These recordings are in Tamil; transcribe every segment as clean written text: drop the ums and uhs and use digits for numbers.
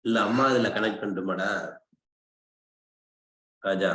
இல்ல அம்மா இதுல கனெக்ட் பண்ணட்டுமாடா? ராஜா.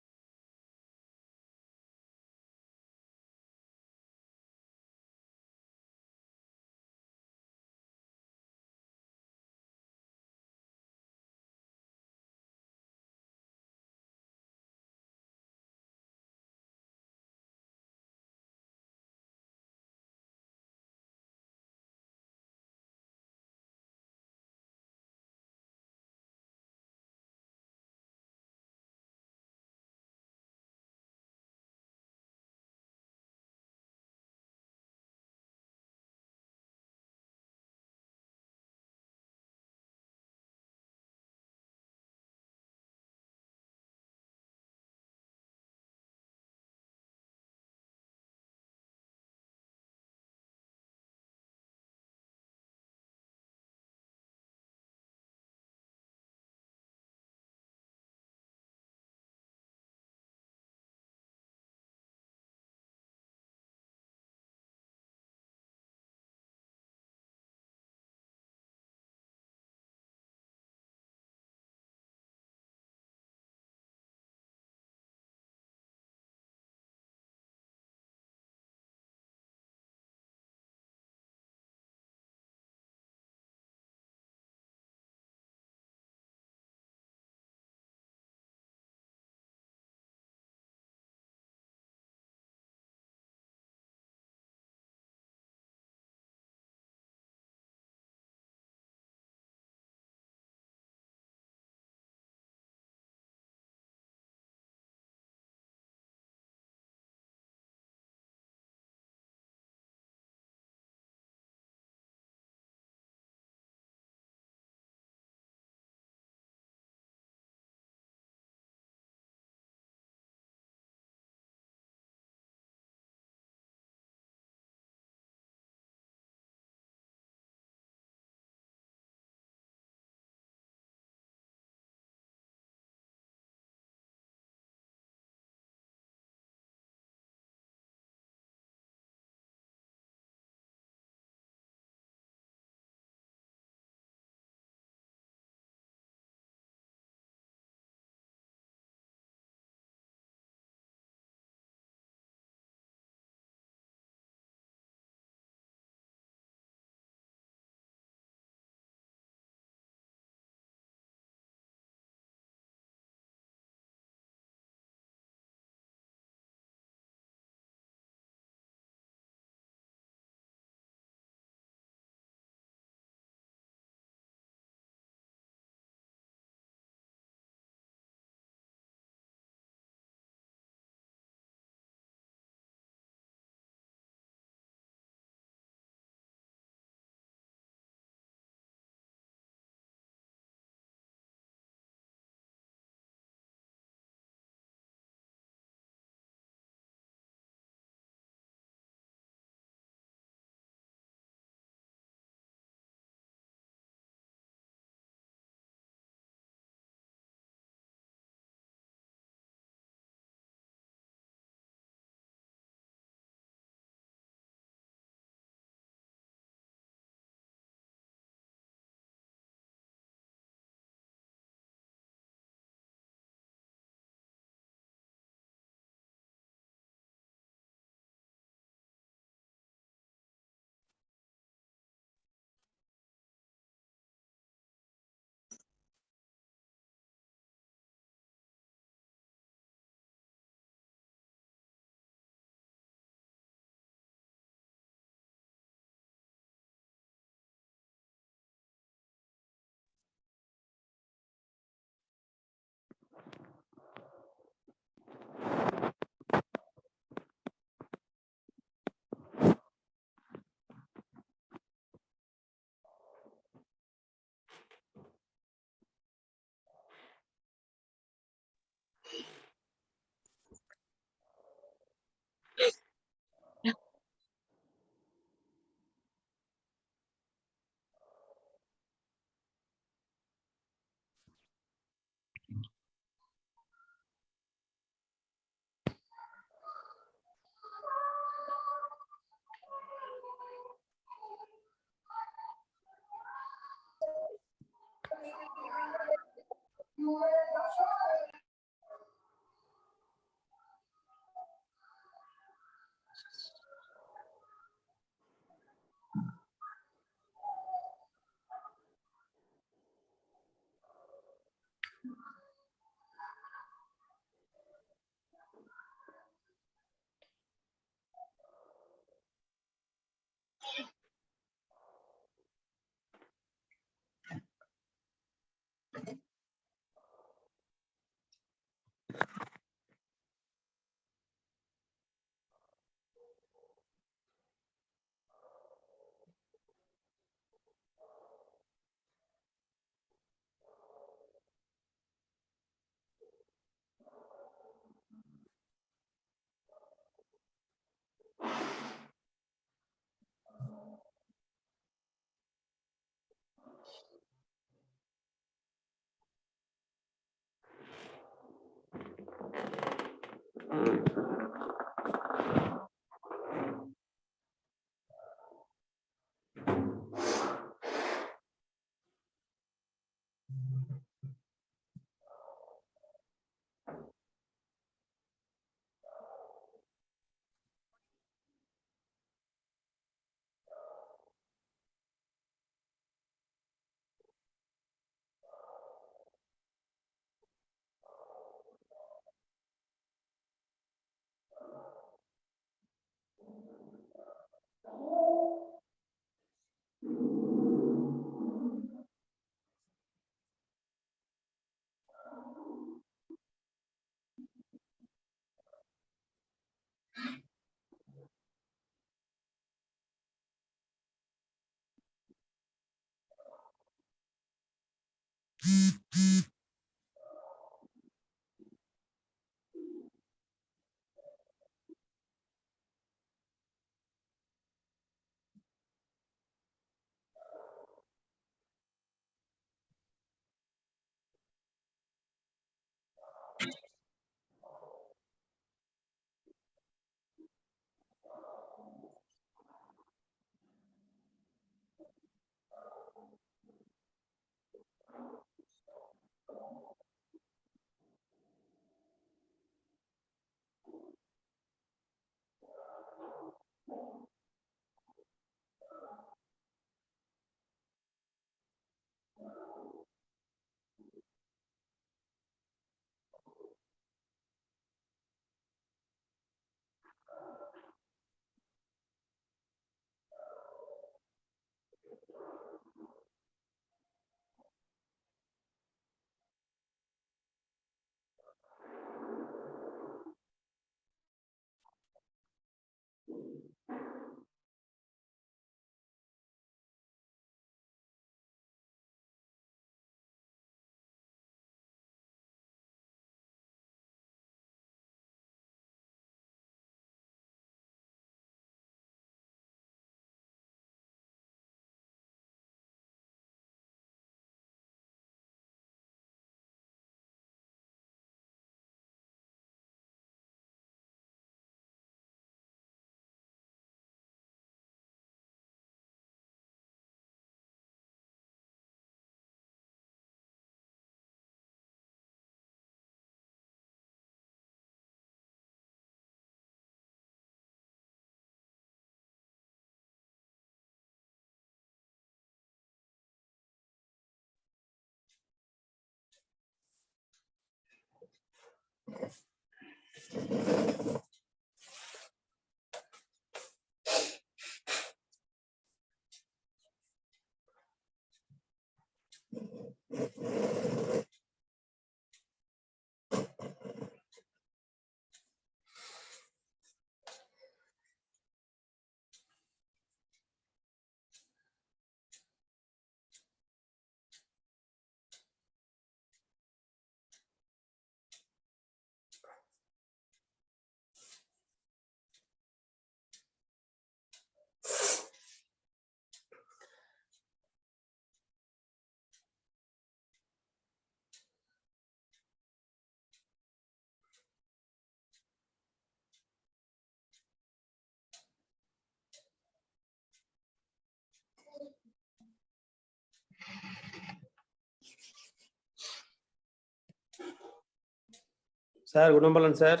Sir Gunambalan sir.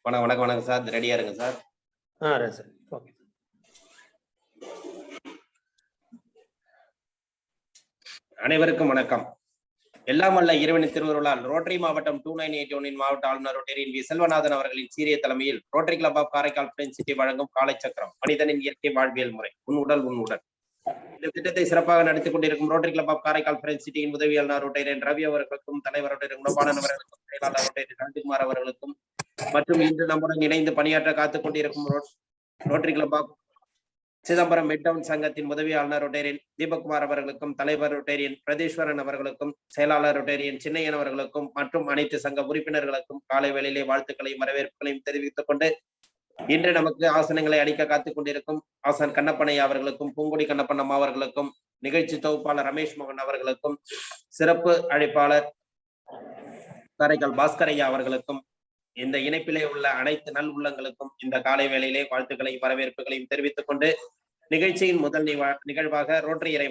வணக்கம் சார். ரெடியா இருங்க சார். சார். ஓகே. அனைவருக்கும் வணக்கம். எல்லாம் வல்ல இறைவனின் திருவருளால் ரோட்டரி மாவட்டம் 2981 மாவட்ட ஆளுநர் ரோட்டரியின் வி செல்வநாதன் அவர்களின் சீரிய தலைமையில் Rotary club of Karaikal friends city வழங்கும் காலை சக்கரம் மனிதனின் இயற்கை வாழ்வியல் முறை உன் உடல். இந்த திட்டத்தை சிறப்பாக நடத்திக் கொண்டிருக்கும் rotary club of Karaikal friends சிட்டியின் உதவியாளர் ரோட்டரியன் ரவி அவர்களுக்கும், தலைவர் ரோட்டரி குணபாலன் அவர்களுக்கும், செயலாளர் ரோட்டரி ராஜ்குமார் அவர்களுக்கும் மற்றும் இன்று நம்முடன் இணைந்து பணியாற்ற காத்துக் கொண்டிருக்கும் rotary club of Chidambaram midtown சங்கத்தின் உதவியாளர் ரோட்டரியன் தீபக்குமார் அவர்களுக்கும், தலைவர் ரோட்டரியன் பிரதீஸ்வரன் அவர்களுக்கும், செயலாளர் ரோட்டரியன் சின்னையன் அவர்களுக்கும் மற்றும் அனைத்து சங்க உறுப்பினர்களுக்கும் காலை வேளையிலே வாழ்த்துக்களையும் வரவேற்புகளையும் தெரிவித்துக் கொண்டு இன்று நமக்கு ஆசனங்களை அளிக்க காத்துக் கொண்டிருக்கும் ஆசான் கண்ணப்பனையா அவர்களுக்கும், பூங்குடி கண்ணப்பன் அம்மா அவர்களுக்கும், நிகழ்ச்சி தொகுப்பாளர் ரமேஷ் மோகன் அவர்களுக்கும், சிறப்பு அழைப்பாளர் காரைக்கால் பாஸ்கரையா அவர்களுக்கும், இந்த இணைப்பிலே உள்ள அனைத்து நல் உள்ளங்களுக்கும் இந்த காலை வேளையிலே வாழ்த்துக்களையும் வரவேற்புகளையும் தெரிவித்துக் கொண்டு நிகழ்ச்சியின் முதல் நிகழ்வாக ரோட்டரி இறை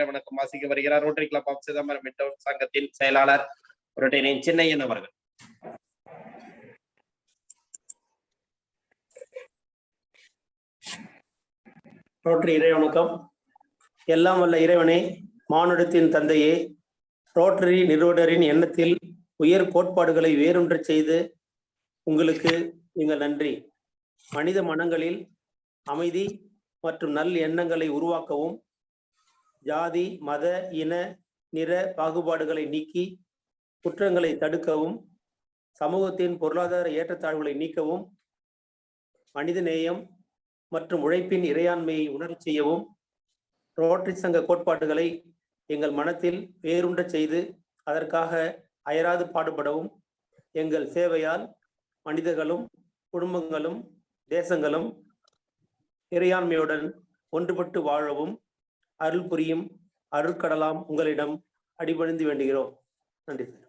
வணக்கம் வாசிக்க வருகிறார் Rotary club of Chidambaram midtown சங்கத்தின் செயலாளர் ரோட்டரியன் சின்னையன் அவர்கள். ரோட்டரி இறை வணக்கம். எல்லாம் வல்ல இறைவனே, மானுடத்தின் தந்தையே, ரோட்டரி நிறுவனரின் எண்ணத்தில் உயர் கோட்பாடுகளை வேறொன்று செய்து உங்களுக்கு நீங்கள் நன்றி. மனித மனங்களில் அமைதி மற்றும் நல் எண்ணங்களை உருவாக்கவும், ஜாதி மத இன நிற பாகுபாடுகளை நீக்கி குற்றங்களை தடுக்கவும், சமூகத்தின் பொருளாதார ஏற்றத்தாழ்வுகளை நீக்கவும், மனித நேயம் மற்றும் உழைப்பின் இறையாண்மையை உணரச் செய்யவும் ரோட்டரி சங்க கோட்பாடுகளை எங்கள் மனத்தில் வேரூன்றச் செய்து அதற்காக அயராது பாடுபடவும் எங்கள் சேவையால் மனிதர்களும் குடும்பங்களும் தேசங்களும் இறையாண்மையுடன் ஒன்றுபட்டு வாழவும் அருள் புரியும் அருட்கடலாம் உங்களிடம் அடிபணிந்து வேண்டுகிறோம். நன்றி சார்.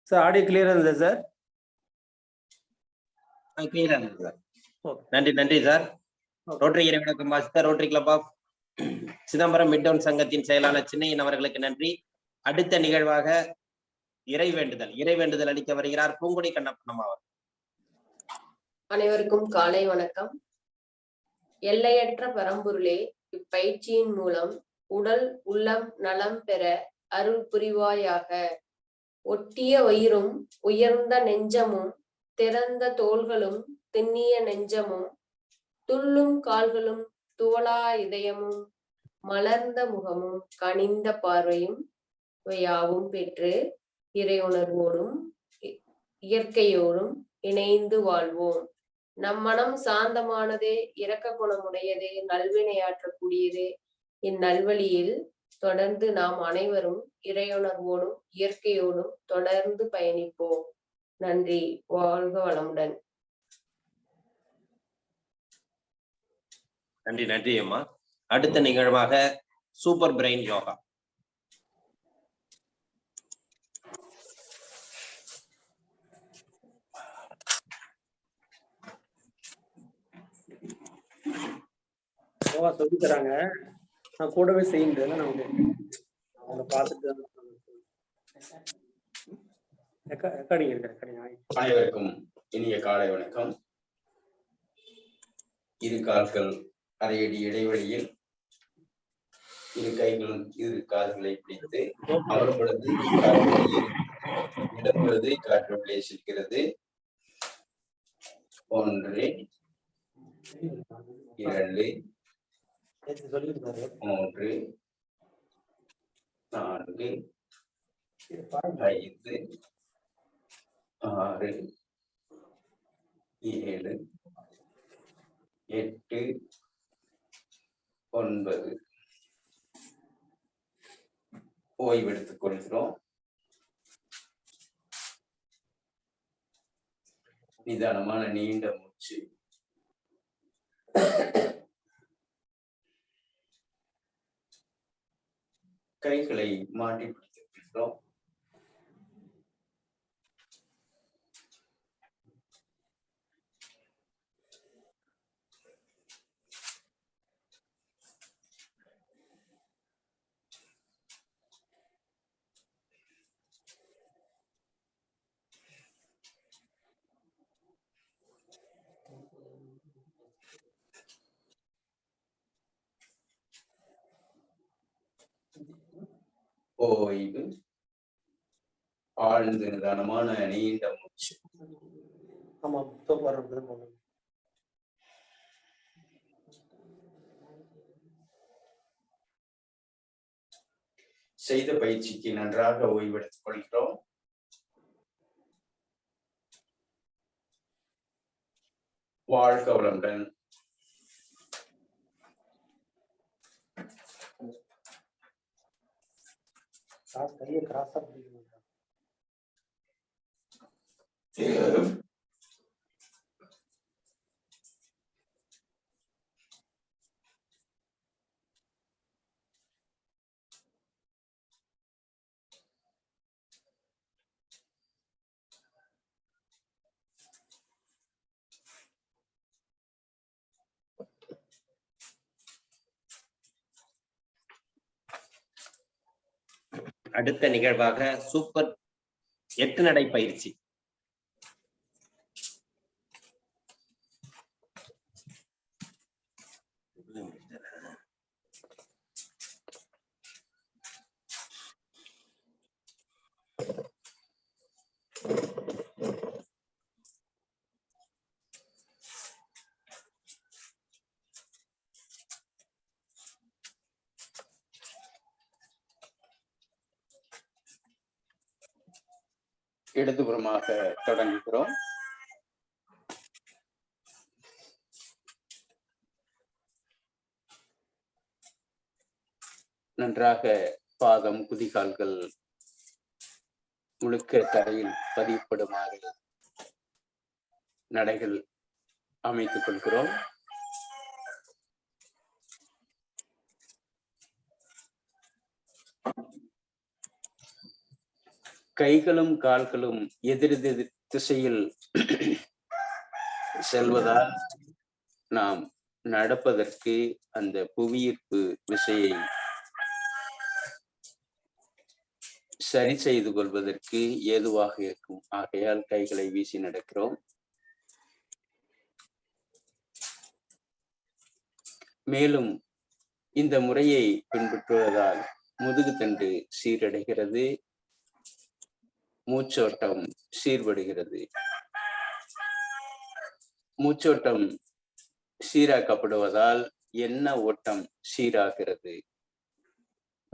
சார் ஆடியோ கிளியரா இருந்ததா சார்? கிளியரா இருந்தது சார். நன்றி நன்றி சார். ரோட்டரி இறைவணக்கம் வாசித்த Rotary club of Chidambaram midtown சங்கத்தின் செயலாளர் சின்னையன் அவர்களுக்கு நன்றி. அடுத்த நிகழ்வாக இறைவேண்டுதல் அளிக்க வருகிறார் பூங்குடி கண்ணப்பண்ணம் அவர். அனைவருக்கும் காலை வணக்கம். எல்லையற்ற பரம்பொருளே, இப்பயிற்சியின் மூலம் உடல் உள்ளம் நலம் பெற அருள் புரிவாயாக. ஒட்டிய வயிறும் உயர்ந்த நெஞ்சமும் திறந்த தோள்களும் திண்ணிய நெஞ்சமும் துள்ளும் கால்களும் துவளா இதயமும் மலர்ந்த முகமும் கனிந்த பார்வையும் யாவும் பெற்று இறையுணர்வோடும் இயற்கையோடும் இணைந்து வாழ்வோம். நம் மனம் சாந்தமானது, இரக்க குணமுடையது, நல்வினையாற்றக்கூடியது. இந்நல்வழியில் தொடர்ந்து நாம் அனைவரும் இறையுணர்வோடும் இயற்கையோடும் தொடர்ந்து பயணிப்போம். நன்றி. வாழ்க வளமுடன். நன்றி நன்றி அம்மா. அடுத்த நிகழ்வாக சூப்பர் பிரெயின் யோகா. சொல்லி தராங்க, நான் கூடவே செய்யுங்க. அவங்க பார்த்துட்டு அனைவருக்கும் இனிய காலை வணக்கம். இரு கால்கள் அரையடி இடைவெளியில் இரு கைகளும் இரு கால்களை பிடித்து அமரும் பொழுது இடம் பொழுது காற்று வெளியே செல்கிறது. 1 2 3 4 5 6 7 8 9 ஓய்வெடுத்துக் கொள்கிறோம். நிதானமான நீண்ட மூச்சு. கைகளை மாட்டி பிடித்துக் கொள்கிறோம். ஓய்வு. ஆழ்ந்த நிதானமான நீண்ட மூச்சு. செய்த பயிற்சிக்கு நன்றாக ஓய்வெடுத்துக் கொள்கிறோம். வாழ்க வளமுடன். கையை கிராஸா பிடிக்கணும். அடுத்த நிகழ்வாக சூப்பர் 8 நடை பயிற்சி. இடதுபுறமாக தொடங்குகிறோம். நன்றாக பாதம் குதிகால்கள் முழுக்க தரையில் பதியப்படுமாறு நடைகள் அமைத்துக் கொள்கிறோம். கைகளும் கால்களும் எதிரெதிர் திசையில் செல்வதால் நாம் நடப்பதற்கு அந்த புவியீர்ப்பு விசையை சரி செய்து கொள்வதற்கு ஏதுவாக இருக்கும். ஆகையால் கைகளை வீசி நடக்கிறோம். மேலும் இந்த முறையை பின்பற்றுவதால் முதுகுத்தண்டு சீரடைகிறது, மூச்சோட்டம் சீர்படுகிறது. மூச்சோட்டம் சீராக்கப்படுவதால் எண்ண ஓட்டம் சீராகிறது.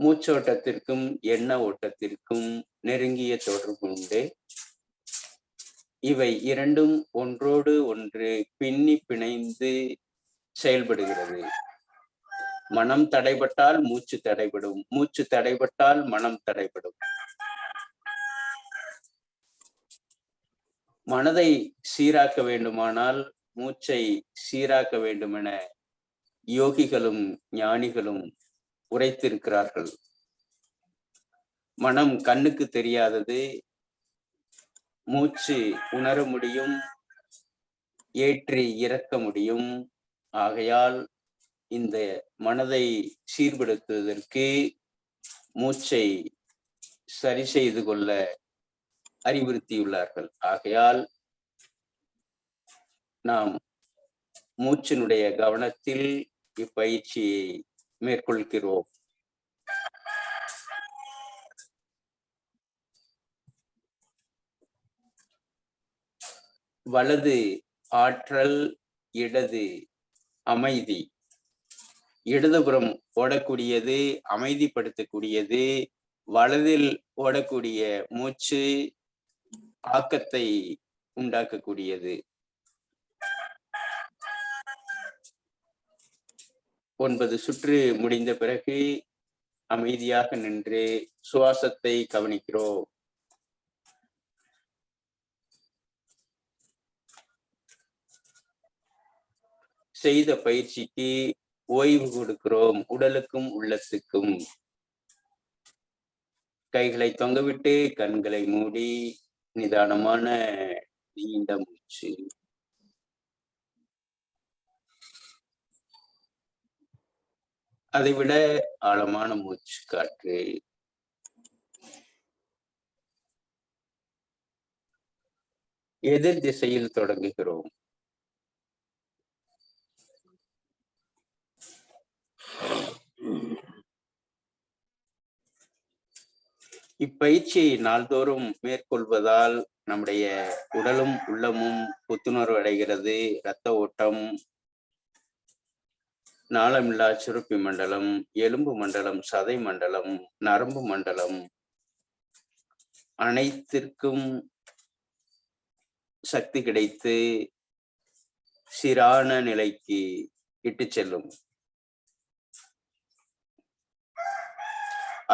மூச்சோட்டத்திற்கும் எண்ண ஓட்டத்திற்கும் நெருங்கிய தொடர்பு உண்டு. இவை இரண்டும் ஒன்றோடு ஒன்று பின்னி பிணைந்து செயல்படுகிறது. மனம் தடைபட்டால் மூச்சு தடைபடும், மூச்சு தடைபட்டால் மனம் தடைபடும். மனதை சீராக்க வேண்டுமானால் மூச்சை சீராக்க வேண்டுமென யோகிகளும் ஞானிகளும் உரைத்திருக்கிறார்கள். மனம் கண்ணுக்கு தெரியாதது, மூச்சு உணர முடியும், ஏற்றி இறக்க முடியும். ஆகையால் இந்த மனதை சீர்படுத்துவதற்கு மூச்சை சரி செய்து கொள்ள அறிவுறுத்தியுள்ளார்கள். ஆகையால் நாம் மூச்சினுடைய கவனத்தில் இப்பயிற்சியை மேற்கொள்கிறோம். வலது ஆற்றல், இடது அமைதி. இடதுபுறம் ஓடக்கூடியது அமைதிப்படுத்தக்கூடியது, வலதில் ஓடக்கூடிய மூச்சு ஆக்கத்தை உண்டாக்கக்கூடியது. 9 சுற்று முடிந்த பிறகு அமைதியாக நின்று சுவாசத்தை கவனிக்கிறோம். செய்த பயிற்சிக்கு ஓய்வு கொடுக்கிறோம், உடலுக்கும் உள்ளத்துக்கும். கைகளை தொங்கவிட்டு கண்களை மூடி நிதானமான நீண்ட மூச்சு. அதைவிட ஆழமான மூச்சு காற்று. எதிர் திசையில் தொடங்குகிறோம். இப்பயிற்சியை நாள்தோறும் மேற்கொள்வதால் நம்முடைய உடலும் உள்ளமும் புத்துணர்வு அடைகிறது. இரத்த ஓட்டம், நாளமில்லா சுரப்பி மண்டலம், எலும்பு மண்டலம், சதை மண்டலம், நரம்பு மண்டலம் அனைத்திற்கும் சக்தி கிடைத்து சீரான நிலைக்கு இட்டு செல்லும்.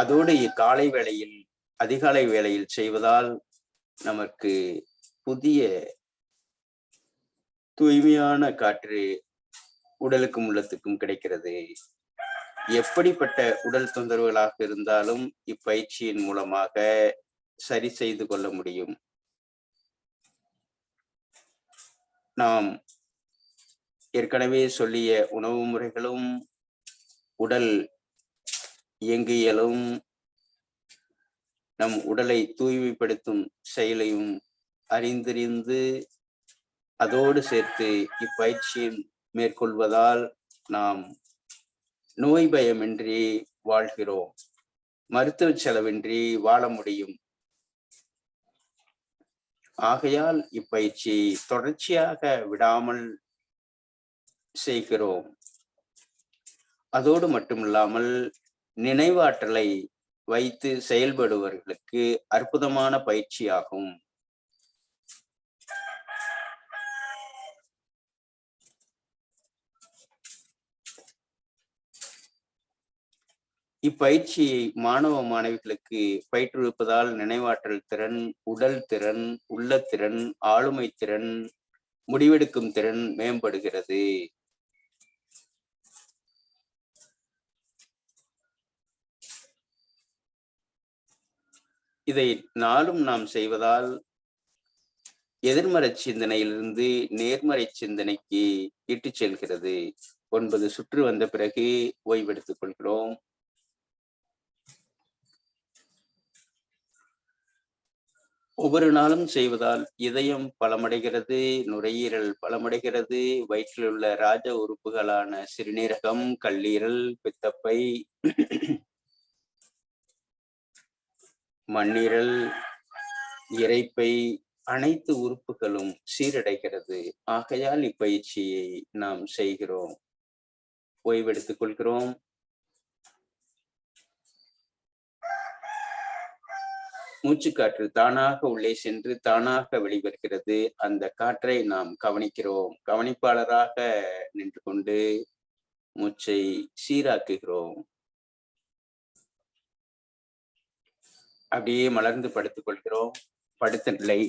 அதோடு காலை வேளையில், அதிகாலை வேளையில் செய்வதால் நமக்கு புதிய தூய்மையான காற்று உடலுக்கும் உள்ளத்துக்கும் கிடைக்கிறது. எப்படிப்பட்ட உடல் தொந்தரவுகளாக இருந்தாலும் இப்பயிற்சியின் மூலமாக சரி செய்து கொள்ள முடியும். நாம் ஏற்கனவே சொல்லிய உணவு முறைகளும் உடல் இயங்கியலும் நம் உடலை தூய்மைப்படுத்தும் செயலையும் அறிந்திருந்து அதோடு சேர்த்து இப்பயிற்சியை மேற்கொள்வதால் நாம் நோய் பயமின்றி வாழ்கிறோம், மருத்துவ செலவின்றி வாழ முடியும். ஆகையால் இப்பயிற்சியை தொடர்ச்சியாக விடாமல் செய்கிறோம். அதோடு மட்டுமில்லாமல் நினைவாற்றலை வைத்து செயல்படுவர்களுக்கு அற்புதமான பயிற்சியாகும். இப்பயிற்சியை மாணவ மாணவிகளுக்கு பயிற்றுவிப்பதால் நினைவாற்றல் திறன், உடல் திறன், உள்ளத்திறன், ஆளுமை திறன், முடிவெடுக்கும் திறன் மேம்படுகிறது. இதை நாளும் நாம் செய்வதால் எதிர்மறை சிந்தனையிலிருந்து நேர்மறை சிந்தனைக்கு இட்டுச் செல்கிறது. 9 சுற்று வந்த பிறகு ஓய்வெடுத்துக் கொள்கிறோம். ஒவ்வொரு நாளும் செய்வதால் இதயம் பலமடைகிறது, நுரையீரல் பலமடைகிறது, வயிற்றில் உள்ள ராஜ உறுப்புகளான சிறுநீரகம், கல்லீரல், பித்தப்பை, மண்ணீரல், இரைப்பை, அனைத்து உறுப்புகளும் சீரடைகிறது. ஆகையால் இப்பயிற்சியை நாம் செய்கிறோம். ஓய்வெடுத்துக் கொள்கிறோம். மூச்சுக்காற்று தானாக உள்ளே சென்று தானாக வெளிவருகிறது. அந்த காற்றை நாம் கவனிக்கிறோம். கவனிப்பாளராக நின்று கொண்டு மூச்சை சீராக்குகிறோம். அப்படியே மலர்ந்து படுத்துக் கொள்கிறோம். படுத்த நிலை.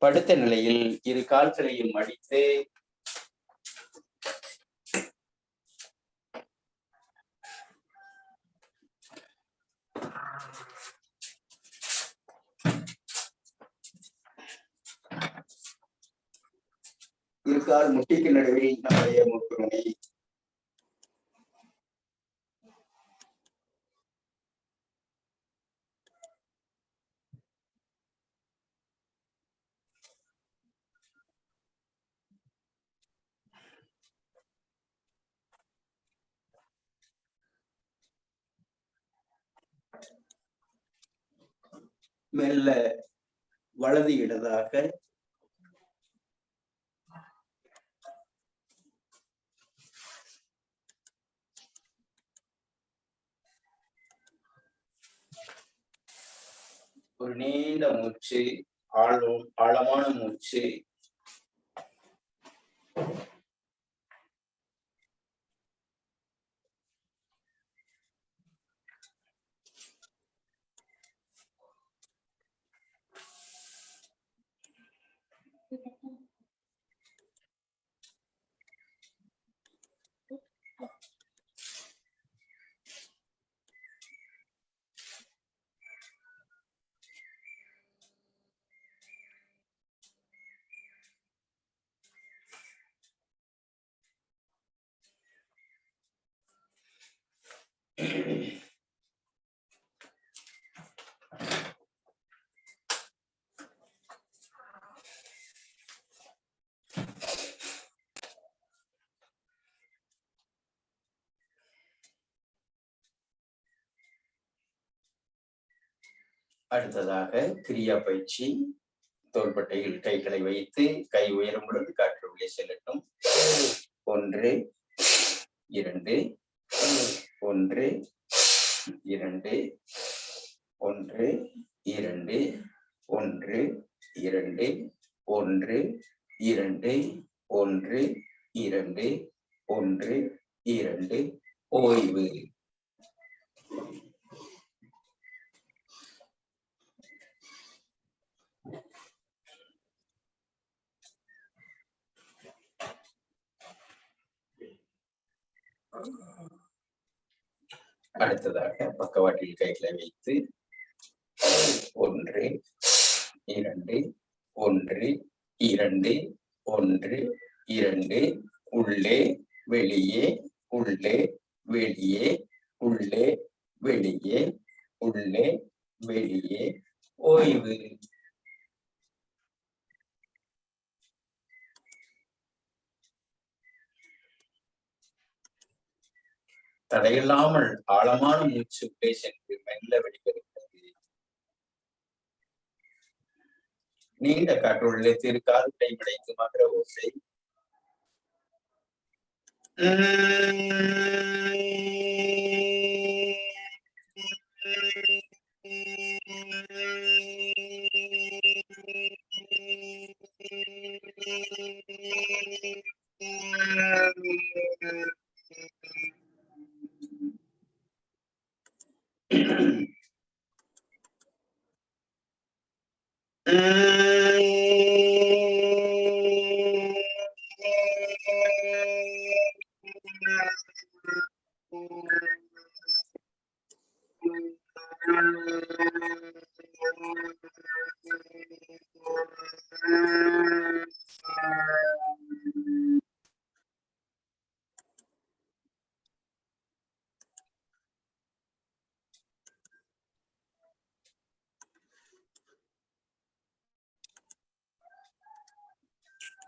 படுத்த நிலையில் இரு கால்களையும் மடித்து இரு கால் முட்டிக்கு நடுவில் நம்முடைய முற்றுமை மெல்ல வலது இடதாக ஒரு நீண்ட மூச்சு, ஆழமான மூச்சு. அடுத்ததாக கிரியா பயிற்சி. தோள்பட்டையில் கைகளை வைத்து கை உயரும் பொழுது காற்று உள்ளே செல்லட்டும். 1 2 1 2 1 2 1 2 1 2 1 2 1 2 ஓய்வு. அடுத்ததாக பக்கவாட்டில் கைகளை வைத்து 1 2 1 2 1 2 உள்ளே வெளியே உள்ளே வெளியே உள்ளே வெளியே உள்ளே வெளியே ஓய்வு. தடையில்லாமல் ஆழமான மூச்சு உள்ளே சென்று மெல்ல வெளிவருகிறது. நீண்ட காற்றுள்ளே திருக்கால்களை விளைத்து மகர ஓசை.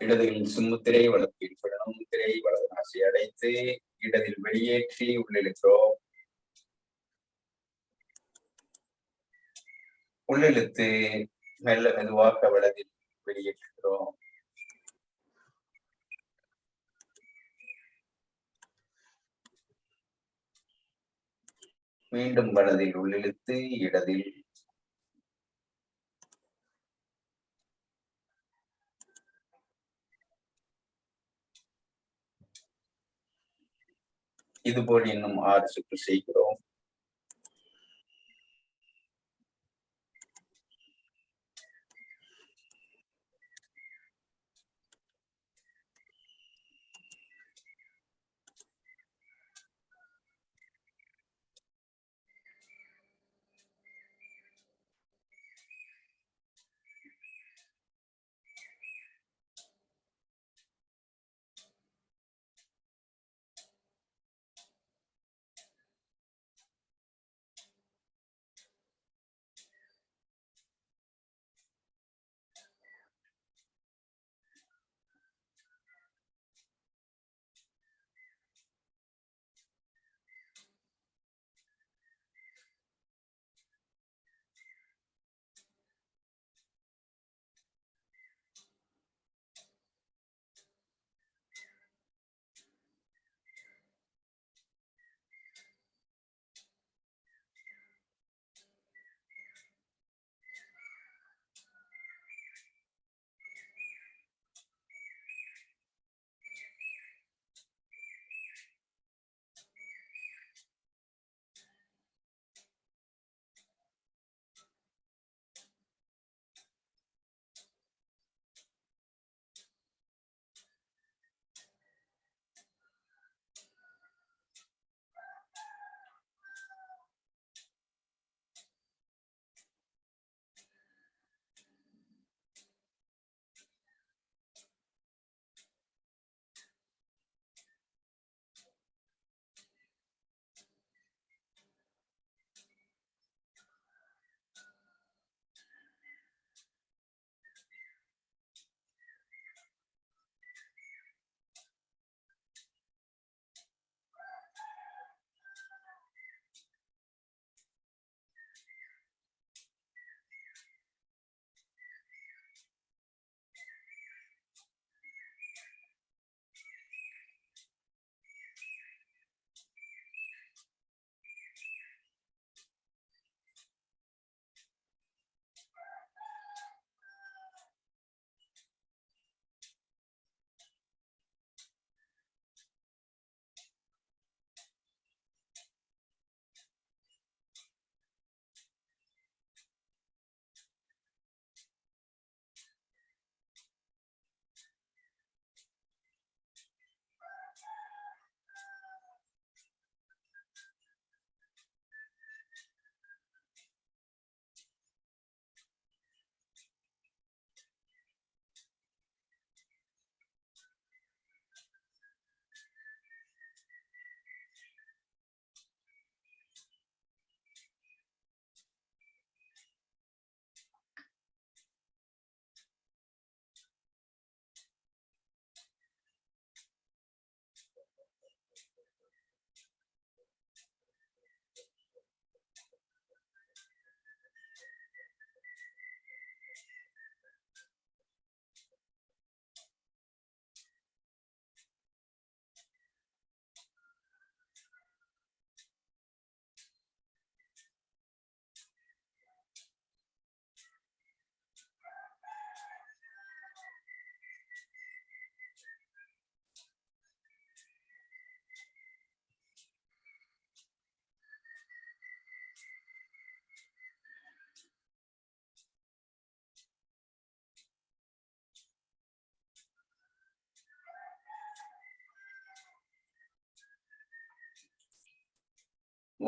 இடதில் சுமுத்திரை வலது முத்திரை வலது நாசி அடைத்து இடதில் வெளியேற்றி உள்ளிழுக்கிறோம். உள்ளிழுத்து மெல்ல மெதுவாக வலதில் வெளியேற்றுகிறோம். மீண்டும் வலதில் உள்ளிழுத்து இடதில் இதுபோல் இன்னும் 6 சுற்று செய்கிறோம்.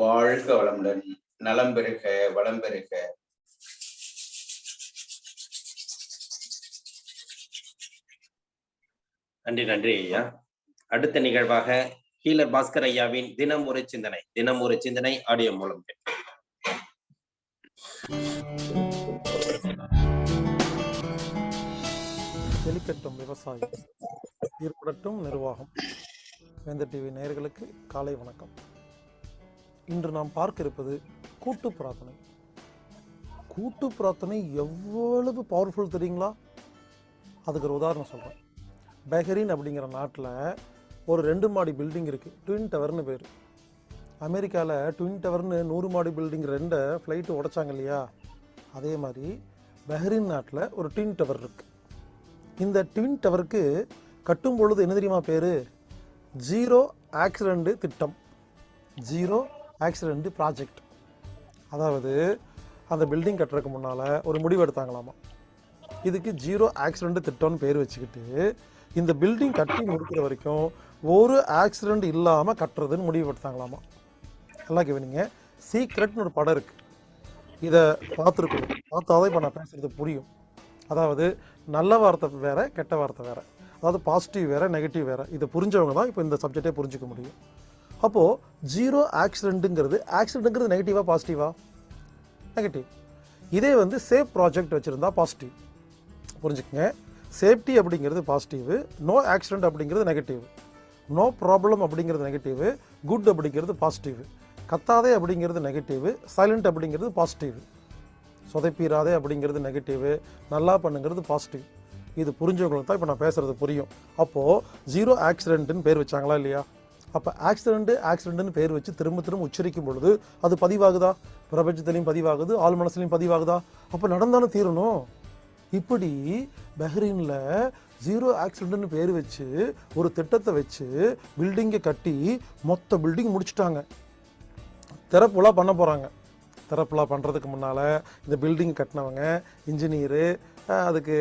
வாழ்க வளமுடன், நலம் பெறுக, வளம் பெறுக. நன்றி நன்றி ஐயா. அடுத்த நிகழ்வாக ஹீலர் பாஸ்கர் ஐயாவின் தினம் ஒரு சிந்தனை ஆடியோ மூலம் வெளிக்கட்டும் விவசாயம், ஈர்ப்படட்டும் நிர்வாகம். வேந்தர் டிவி நேயர்களுக்கு காலை வணக்கம். இன்று நாம் பார்க்க இருப்பது கூட்டு பிரார்த்தனை. கூட்டு பிரார்த்தனை எவ்வளவு பவர்ஃபுல் தெரியுங்களா? அதுக்கு ஒரு உதாரணம் சொல்கிறேன். பஹ்ரைன் அப்படிங்கிற நாட்டில் ஒரு 2 மாடி பில்டிங் இருக்குது, ட்வின் டவர்னு பேர். அமெரிக்காவில் ட்வின் டவர்னு 100 மாடி பில்டிங் 2 ஃப்ளைட்டு உடைச்சாங்க இல்லையா? அதே மாதிரி பஹ்ரைன் நாட்டில் ஒரு ட்வின் டவர் இருக்குது. இந்த ட்வின் டவருக்கு கட்டும் பொழுது என்ன தெரியுமா பேர்? ஜீரோ ஆக்சிடென்ட் திட்டம், ஜீரோ ஆக்சிடென்ட் ப்ராஜெக்ட். அதாவது அந்த பில்டிங் கட்டுறதுக்கு முன்னால் ஒரு முடிவு எடுத்தாங்களாமா. இதுக்கு ஜீரோ ஆக்சிடென்ட் திட்டம்னு பேர் வச்சுக்கிட்டு இந்த பில்டிங் கட்டி முடிக்கிற வரைக்கும் ஒரு ஆக்சிடென்ட் இல்லாமல் கட்டுறதுன்னு முடிவு எடுத்தாங்களாமா. எல்லாம் கவனிங்க. சீக்ரெட்னு ஒரு படம் இருக்குது, இதை பார்த்துருக்கணும். பார்த்தாதான் இப்போ நான் பேசுகிறது புரியும். அதாவது நல்ல வார்த்தை வேறு, கெட்ட வார்த்தை வேறு. அதாவது பாசிட்டிவ் வேறு, நெகட்டிவ் வேறு. இதை புரிஞ்சவங்க தான் இப்போ இந்த சப்ஜெக்டே புரிஞ்சிக்க முடியும். அப்போது ஜீரோ ஆக்சிடென்ட்டுங்கிறது, ஆக்சிடென்ட்டுங்கிறது நெகட்டிவாக பாசிட்டிவா? நெகட்டிவ். இதே சேஃப் ப்ராஜெக்ட் வச்சுருந்தா பாசிட்டிவ். புரிஞ்சுக்கங்க. சேஃப்டி அப்படிங்கிறது பாசிட்டிவ், நோ ஆக்சிடென்ட் அப்படிங்கிறது நெகட்டிவ், நோ ப்ராப்ளம் அப்படிங்கிறது நெகட்டிவ், குட் அப்படிங்கிறது பாசிட்டிவ், கத்தாதே அப்படிங்கிறது நெகட்டிவ், சைலண்ட் அப்படிங்கிறது பாசிட்டிவ், சொதைப்பீராதே அப்படிங்கிறது நெகட்டிவ், நல்லா பண்ணுங்கிறது பாசிட்டிவ். இது புரிஞ்சவங்களுக்கு தான் இப்போ நான் பேசுகிறது புரியும். அப்போது ஜீரோ ஆக்சிடென்ட்னு பேர் வச்சாங்களா இல்லையா? அப்போ ஆக்சிடென்ட்னு பேர் வச்சு திரும்ப உச்சரிக்கும் பொழுது அது பதிவாகுதா? பிரபஞ்சத்துலையும் பதிவாகுது, ஆள் மனசுலையும் பதிவாகுதா? அப்போ நடந்தானே தீரணும். இப்படி பஹ்ரைனில் ஜீரோ ஆக்சிடென்ட்னு பேர் வச்சு ஒரு திட்டத்தை வச்சு பில்டிங்கை கட்டி மொத்த பில்டிங் முடிச்சுட்டாங்க. திறப்புலாம் பண்ண போகிறாங்க. திறப்புலாம் பண்ணுறதுக்கு முன்னால் இந்த பில்டிங் கட்டினவங்க, இன்ஜினியரு, அதுக்கு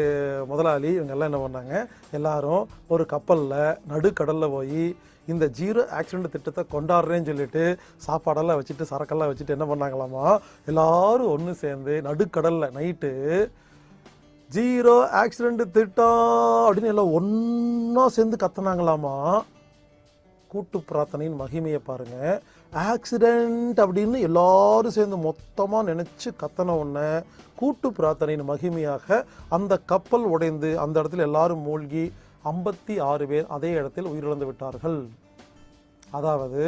முதலாளி, இவங்கெல்லாம் என்ன பண்ணாங்க? எல்லாரும் ஒரு கப்பலில் நடுக்கடலில் போய் இந்த ஜீரோ ஆக்சிடென்ட் திட்டத்தை கொண்டாடுறேன்னு சொல்லிட்டு சாப்பாடெல்லாம் வச்சுட்டு சரக்கெல்லாம் வச்சுட்டு என்ன பண்ணாங்களாமா? எல்லாரும் ஒன்று சேர்ந்து நடுக்கடலில் நைட்டு ஜீரோ ஆக்சிடென்ட் திட்டம் அப்படின்னு எல்லாம் ஒன்றா சேர்ந்து கத்துனாங்களாமா. கூட்டு பிரார்த்தனையின் மகிமையை பாருங்க. ஆக்சிடென்ட் அப்படின்னு எல்லாரும் சேர்ந்து மொத்தமாக நினைச்சு கத்தன உடனே கூட்டு பிரார்த்தனையின் மகிமையாக அந்த கப்பல் உடைந்து அந்த இடத்துல எல்லாரும் மூழ்கி 56 பேர் அதே இடத்தில் உயிரிழந்து விட்டார்கள். அதாவது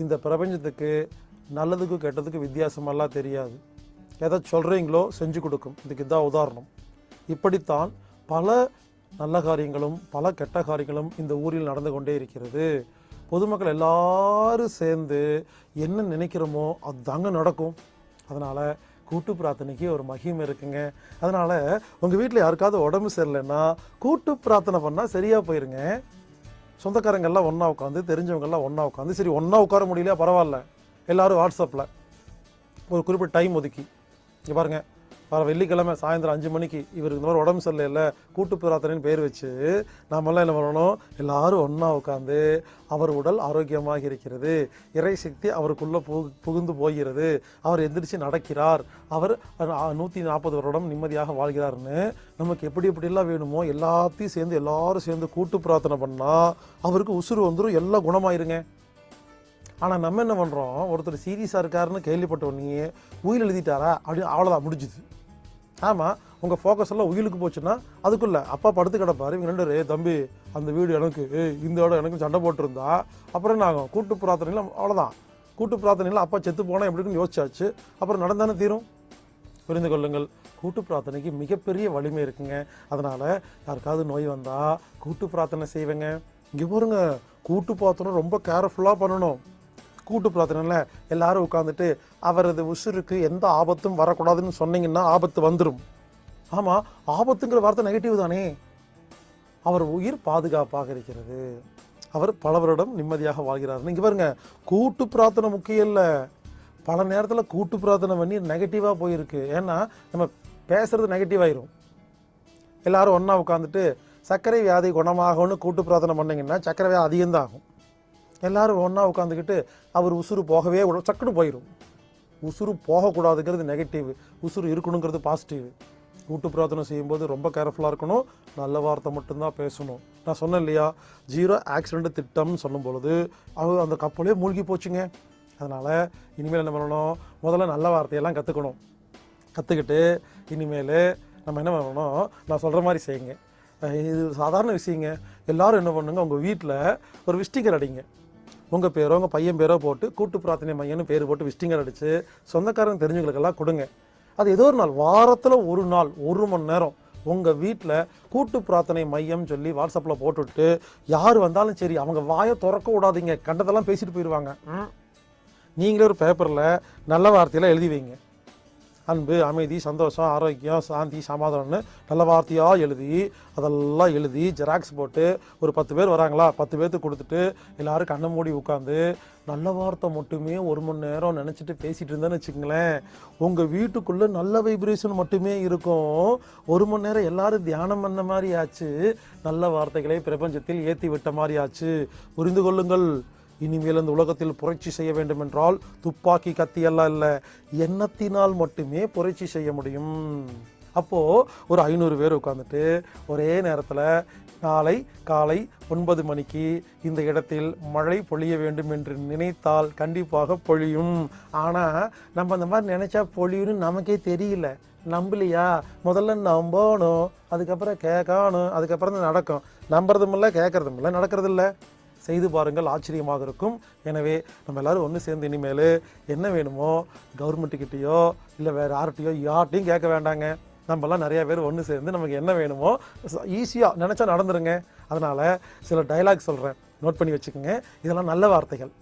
இந்த பிரபஞ்சத்துக்கு நல்லதுக்கும் கெட்டதுக்கும் வித்தியாசமெல்லாம் தெரியாது. எதை சொல்கிறீங்களோ செஞ்சு கொடுக்கும். இதுக்கு இதான் உதாரணம். இப்படித்தான் பல நல்ல காரியங்களும் பல கெட்ட காரியங்களும் இந்த ஊரில் நடந்து கொண்டே இருக்கிறது. பொதுமக்கள் எல்லாரும் சேர்ந்து என்ன நினைக்கிறோமோ அது தாங்க நடக்கும். அதனால் கூட்டு பிரார்த்தனைக்கு ஒரு மகிமை இருக்குங்க. அதனால் உங்கள் வீட்டில் யாருக்காவது உடம்பு சரியில்லைன்னா கூட்டு பிரார்த்தனை பண்ணால் சரியாக போயிருங்க. சொந்தக்காரங்கெல்லாம் ஒன்றா உட்காந்து, தெரிஞ்சவங்கெல்லாம் ஒன்றா உட்காந்து, சரி ஒன்றா உட்கார முடியலையா பரவாயில்ல, எல்லோரும் வாட்ஸ்அப்பில் ஒரு குறிப்பிட்ட டைம் ஒதுக்கி, இங்கே பாருங்கள், வர வெள்ளிக்கிழமை சாயந்தரம் 5 மணிக்கு இவருக்கு இந்த மாதிரி உடம்பு சரியில்லை கூட்டு பிரார்த்தனைன்னு பேர் வச்சு நாமெல்லாம் என்ன பண்ணணும்? எல்லாரும் ஒன்றா உட்காந்து அவர் உடல் ஆரோக்கியமாக இருக்கிறது, இறை சக்தி அவருக்குள்ளே புகுந்து போகிறது, அவர் எந்திரிச்சு நடக்கிறார், அவர் 140 வருடம் நிம்மதியாக வாழ்கிறார்னு நமக்கு எப்படி எப்படிலாம் வேணுமோ எல்லாத்தையும் சேர்ந்து எல்லாரும் சேர்ந்து கூட்டு பிரார்த்தனை பண்ணால் அவருக்கு உசுறு வந்துடும், எல்லாம் குணமாயிருங்க. ஆனால் நம்ம என்ன பண்ணுறோம்? ஒருத்தர் சீரியஸாக இருக்காருன்னு கேள்விப்பட்ட உடனே உயில் எழுதிட்டாரா அப்படின்னு அவ்வளோதான் முடிஞ்சுது. ஆமாம், உங்கள் ஃபோக்கஸ் எல்லாம் உயிலுக்கு போச்சுன்னா அதுக்குள்ளே அப்பா படுத்து கிடப்பாரு, இவங்க 2 பேர் தம்பி அந்த வீடு எனக்கு, இந்த இடம் எனக்கு சண்டை போட்டிருந்தா அப்புறம் என்ன ஆகும்? கூட்டு பிரார்த்தனையில் அவ்வளோதான். கூட்டு பிரார்த்தனையில் அப்பா செத்து போனால் எப்படின்னு யோசிச்சாச்சு, அப்புறம் நடந்தானே தீரும். புரிந்து கொள்ளுங்கள். கூட்டு பிரார்த்தனைக்கு மிகப்பெரிய வலிமை இருக்குங்க. அதனால் யாருக்காவது நோய் வந்தால் கூட்டு பிரார்த்தனை செய்வேங்க. இங்கே பாருங்க, கூட்டு பிரார்த்தனை ரொம்ப கேர்ஃபுல்லாக பண்ணணும். கூட்டு பிரார்த்தனையில் எல்லாரும் உட்காந்துட்டு அவரது உசுருக்கு எந்த ஆபத்தும் வரக்கூடாதுன்னு சொன்னீங்கன்னா ஆபத்து வந்துடும். ஆமாம், ஆபத்துங்கிற வார்த்தை நெகட்டிவ் தானே. அவர் உயிர் பாதுகாப்பாக இருக்கிறது, அவர் பல வருடம் நிம்மதியாக வாழ்கிறார். இங்கே பாருங்க, கூட்டு பிரார்த்தனை முக்கியம் இல்லை. பல நேரத்தில் கூட்டு பிரார்த்தனை பண்ணி நெகட்டிவாக போயிருக்கு. ஏன்னா நம்ம பேசுறது நெகட்டிவ் ஆயிரும். எல்லாரும் ஒன்றா உட்காந்துட்டு சர்க்கரை வியாதி குணமாகும்னு கூட்டு பிரார்த்தனை பண்ணிங்கன்னா சர்க்கரை வியாதி அதிகம்தான் ஆகும். எல்லாரும் ஒன்றா உட்காந்துக்கிட்டு அவர் உசுறு போகவே சக்குன்னு போயிடும். உசுறு போகக்கூடாதுங்கிறது நெகட்டிவ், உசுறு இருக்கணுங்கிறது பாசிட்டிவ். கூட்டு பிரார்த்தனை செய்யும்போது ரொம்ப கேர்ஃபுல்லாக இருக்கணும், நல்ல வார்த்தை மட்டும்தான் பேசணும். நான் சொன்னேன் இல்லையா, 0 ஆக்சிடென்ட் திட்டம்னு சொல்லும் பொழுது அவர் அந்த கப்பலே மூழ்கி போச்சுங்க. அதனால் இனிமேல் என்ன பண்ணணும், முதல்ல நல்ல வார்த்தையெல்லாம் கற்றுக்கணும். கற்றுக்கிட்டு இனிமேல் நம்ம என்ன பண்ணணும், நான் சொல்கிற மாதிரி செய்யுங்க. இது சாதாரண விஷயங்க. எல்லோரும் என்ன பண்ணுங்க, உங்கள் வீட்டில் ஒரு விஸ்டிங்கர் அடிங்க. உங்கள் பேரோ உங்கள் பையன் பேரோ போட்டு கூட்டு பிரார்த்தனை மையம்னு பேர் போட்டு விஸ்டிங்கர் அடித்து சொந்தக்காரங்க தெரிஞ்சவங்களுக்கெல்லாம் கொடுங்க. அது ஏதோ ஒரு நாள், வாரத்தில் ஒரு நாள் 1 மணி நேரம் உங்கள் வீட்டில் கூட்டு பிரார்த்தனை மையம் சொல்லி வாட்ஸ்அப்பில் போட்டுவிட்டு யார் வந்தாலும் சரி அவங்க வாயை திறக்க விடாதீங்க, கண்டதெல்லாம் பேசிட்டு போயிடுவாங்க. நீங்களே ஒரு பேப்பரில் நல்ல வார்த்தையெல்லாம் எழுதி வைங்க. அன்பு, அமைதி, சந்தோஷம், ஆரோக்கியம், சாந்தி, சமாதானம்னு நல்ல வார்த்தையாக அதெல்லாம் எழுதி ஜெராக்ஸ் போட்டு ஒரு 10 பேர் வராங்களா, 10 பேர்த்துக்கு கொடுத்துட்டு எல்லோரும் கண்ணை மூடி உட்காந்து நல்ல வார்த்தை மட்டுமே 1 மணி நேரம் நினச்சிட்டு பேசிகிட்டு இருந்தேன்னு வச்சுங்களேன், உங்கள் வீட்டுக்குள்ளே நல்ல வைப்ரேஷன் மட்டுமே இருக்கும். 1 மணி நேரம் எல்லோரும் தியானம் பண்ண மாதிரி ஆச்சு, நல்ல வார்த்தைகளை பிரபஞ்சத்தில் ஏற்றி விட்ட மாதிரி ஆச்சு. புரிந்து கொள்ளுங்கள், இனிமேல் அந்த உலகத்தில் புரட்சி செய்ய வேண்டும் என்றால் துப்பாக்கி கத்தியெல்லாம் இல்லை, எண்ணத்தினால் மட்டுமே புரட்சி செய்ய முடியும். அப்போது ஒரு 500 பேர் உட்காந்துட்டு ஒரே நேரத்தில் நாளை காலை 9 மணிக்கு இந்த இடத்தில் மழை பொழிய வேண்டும் என்று நினைத்தால் கண்டிப்பாக பொழியும். ஆனால் நம்ம அந்த மாதிரி நினச்சா பொழியும்னு நமக்கே தெரியல, நம்பலையா? முதல்ல நம்பணும், அதுக்கப்புறம் கேட்கணும், அதுக்கப்புறம் தான் நடக்கும். நம்புறதும் இல்லை, கேட்கறதும் இல்லை, நடக்கிறதில்ல. செய்து பாருங்கள், ஆச்சரியமாக இருக்கும். எனவே நம்ம எல்லோரும் ஒன்று சேர்ந்து இனிமேல் என்ன வேணுமோ கவர்மெண்ட்டுக்கிட்டேயோ இல்லை வேறு யார்ட்டையும் கேட்க வேண்டாங்க. நம்மலாம் நிறையா பேர் ஒன்று சேர்ந்து நமக்கு என்ன வேணுமோ ஈஸியாக நினச்சா நடந்துருங்க. அதனால் சில டைலாக் சொல்கிறேன், நோட் பண்ணி வச்சுக்கோங்க. இதெல்லாம் நல்ல வார்த்தைகள்.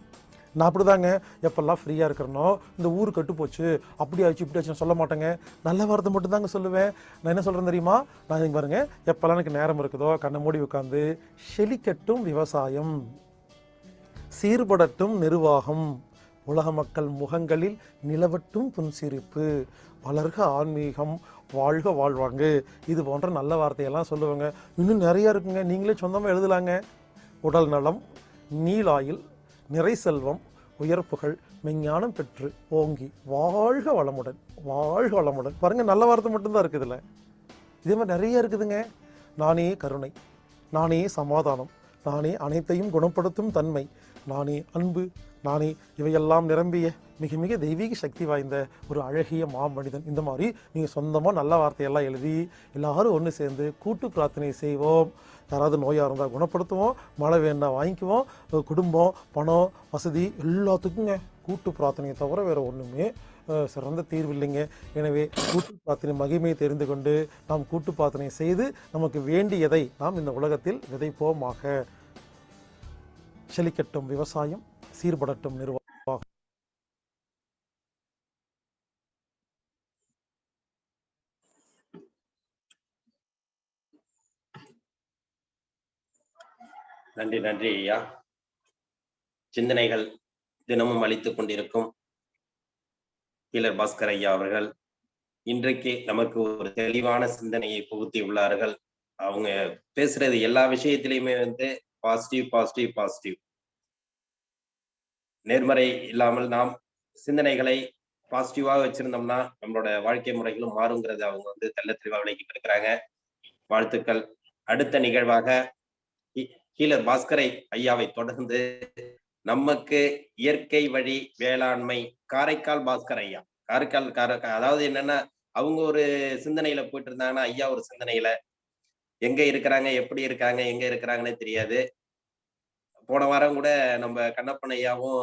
நான் அப்படி தாங்க எப்பெல்லாம் ஃப்ரீயாக இருக்கிறனோ, இந்த ஊர் கட்டு போச்சு, அப்படி ஆச்சு இப்படி ஆச்சுன்னு சொல்ல மாட்டேங்க, நல்ல வார்த்தை மட்டும் தாங்க சொல்லுவேன். நான் என்ன சொல்கிறேன் தெரியுமா, நான் இங்கே பாருங்க, எப்போல்லாம் எனக்கு நேரம் இருக்குதோ கண்ணை மூடி உட்காந்து செழிக்கட்டும் விவசாயம், சீர்படட்டும் நிர்வாகம், உலக மக்கள் முகங்களில் நிலவட்டும் புன்சிரிப்பு, வளர்க ஆன்மீகம், வாழ்க வாழ்வாங்க, இது போன்ற நல்ல வார்த்தையெல்லாம் சொல்லுவாங்க. இன்னும் நிறைய இருக்குங்க, நீங்களே சொந்தமாக எழுதலாங்க. உடல் நலம், நீலாயில், நிறை செல்வம், உயர் புகழ், மெஞ்ஞானம் பெற்று ஓங்கி வாழ்க வளமுடன், வாழ்க வளமுடன். பாருங்கள், நல்ல வார்த்தை மட்டும்தான் இருக்குது இதில். இதே மாதிரி நிறைய இருக்குதுங்க. நானே கருணை, நானே சமாதானம், நானே அனைத்தையும் குணப்படுத்தும் தன்மை, நானே அன்பு, நானே இவையெல்லாம் நிரம்பிய மிக மிக தெய்வீக சக்தி வாய்ந்த ஒரு அழகிய மாமனிதன். இந்த மாதிரி நீங்கள் சொந்தமாக நல்ல வார்த்தையெல்லாம் எழுதி எல்லாரும் ஒன்று சேர்ந்து கூட்டு பிரார்த்தனை செய்வோம். யாராவது நோயாக இருந்தால் குணப்படுத்துவோம், மழை வேணா வாங்கிக்குவோம், குடும்பம், பணம், வசதி எல்லாத்துக்குங்க கூட்டு பிரார்த்தனையை தவிர வேறு ஒன்றுமே சிறந்த தீர்வு இல்லைங்க. எனவே கூட்டு பிரார்த்தனை மகிமையை தெரிந்து கொண்டு நாம் கூட்டு பிரார்த்தனை செய்து நமக்கு வேண்டியதை நாம் இந்த உலகத்தில் விதைப்போமாக. செழிக்கட்டும் விவசாயம், சீர்படட்டும் நிர்வாகம். நன்றி நன்றி ஐயா. சிந்தனைகள் தினமும் அளித்துக் கொண்டிருக்கும் ஹீலர் பாஸ்கர் ஐயா அவர்கள் இன்றைக்கு நமக்கு ஒரு தெளிவான சிந்தனையை புகுத்தி உள்ளார்கள். அவங்க பேசுறது எல்லா விஷயத்திலையுமே பாசிட்டிவ் பாசிட்டிவ் பாசிட்டிவ், நேர்மறை இல்லாமல் நாம் சிந்தனைகளை பாசிட்டிவாக வச்சிருந்தோம்னா நம்மளோட வாழ்க்கை முறைகளும் மாறுங்கிறது அவங்க தெள்ள தெளிவாக விளக்கிட்டு இருக்கிறாங்க. வாழ்த்துக்கள். அடுத்த நிகழ்வாக ஹீலர் பாஸ்கரை ஐயாவை தொடர்ந்து நமக்கு இயற்கை வழி வேளாண்மை காரைக்கால் பாஸ்கர் ஐயா, காரைக்கால் அதாவது என்னன்னா அவங்க ஒரு சிந்தனையில போயிட்டு இருந்தாங்கன்னா ஐயா ஒரு சிந்தனையில எங்க இருக்கிறாங்க, எப்படி இருக்காங்க, எங்க இருக்கிறாங்கன்னு தெரியாது. போன வாரம் கூட நம்ம கண்ணப்பன் ஐயாவும்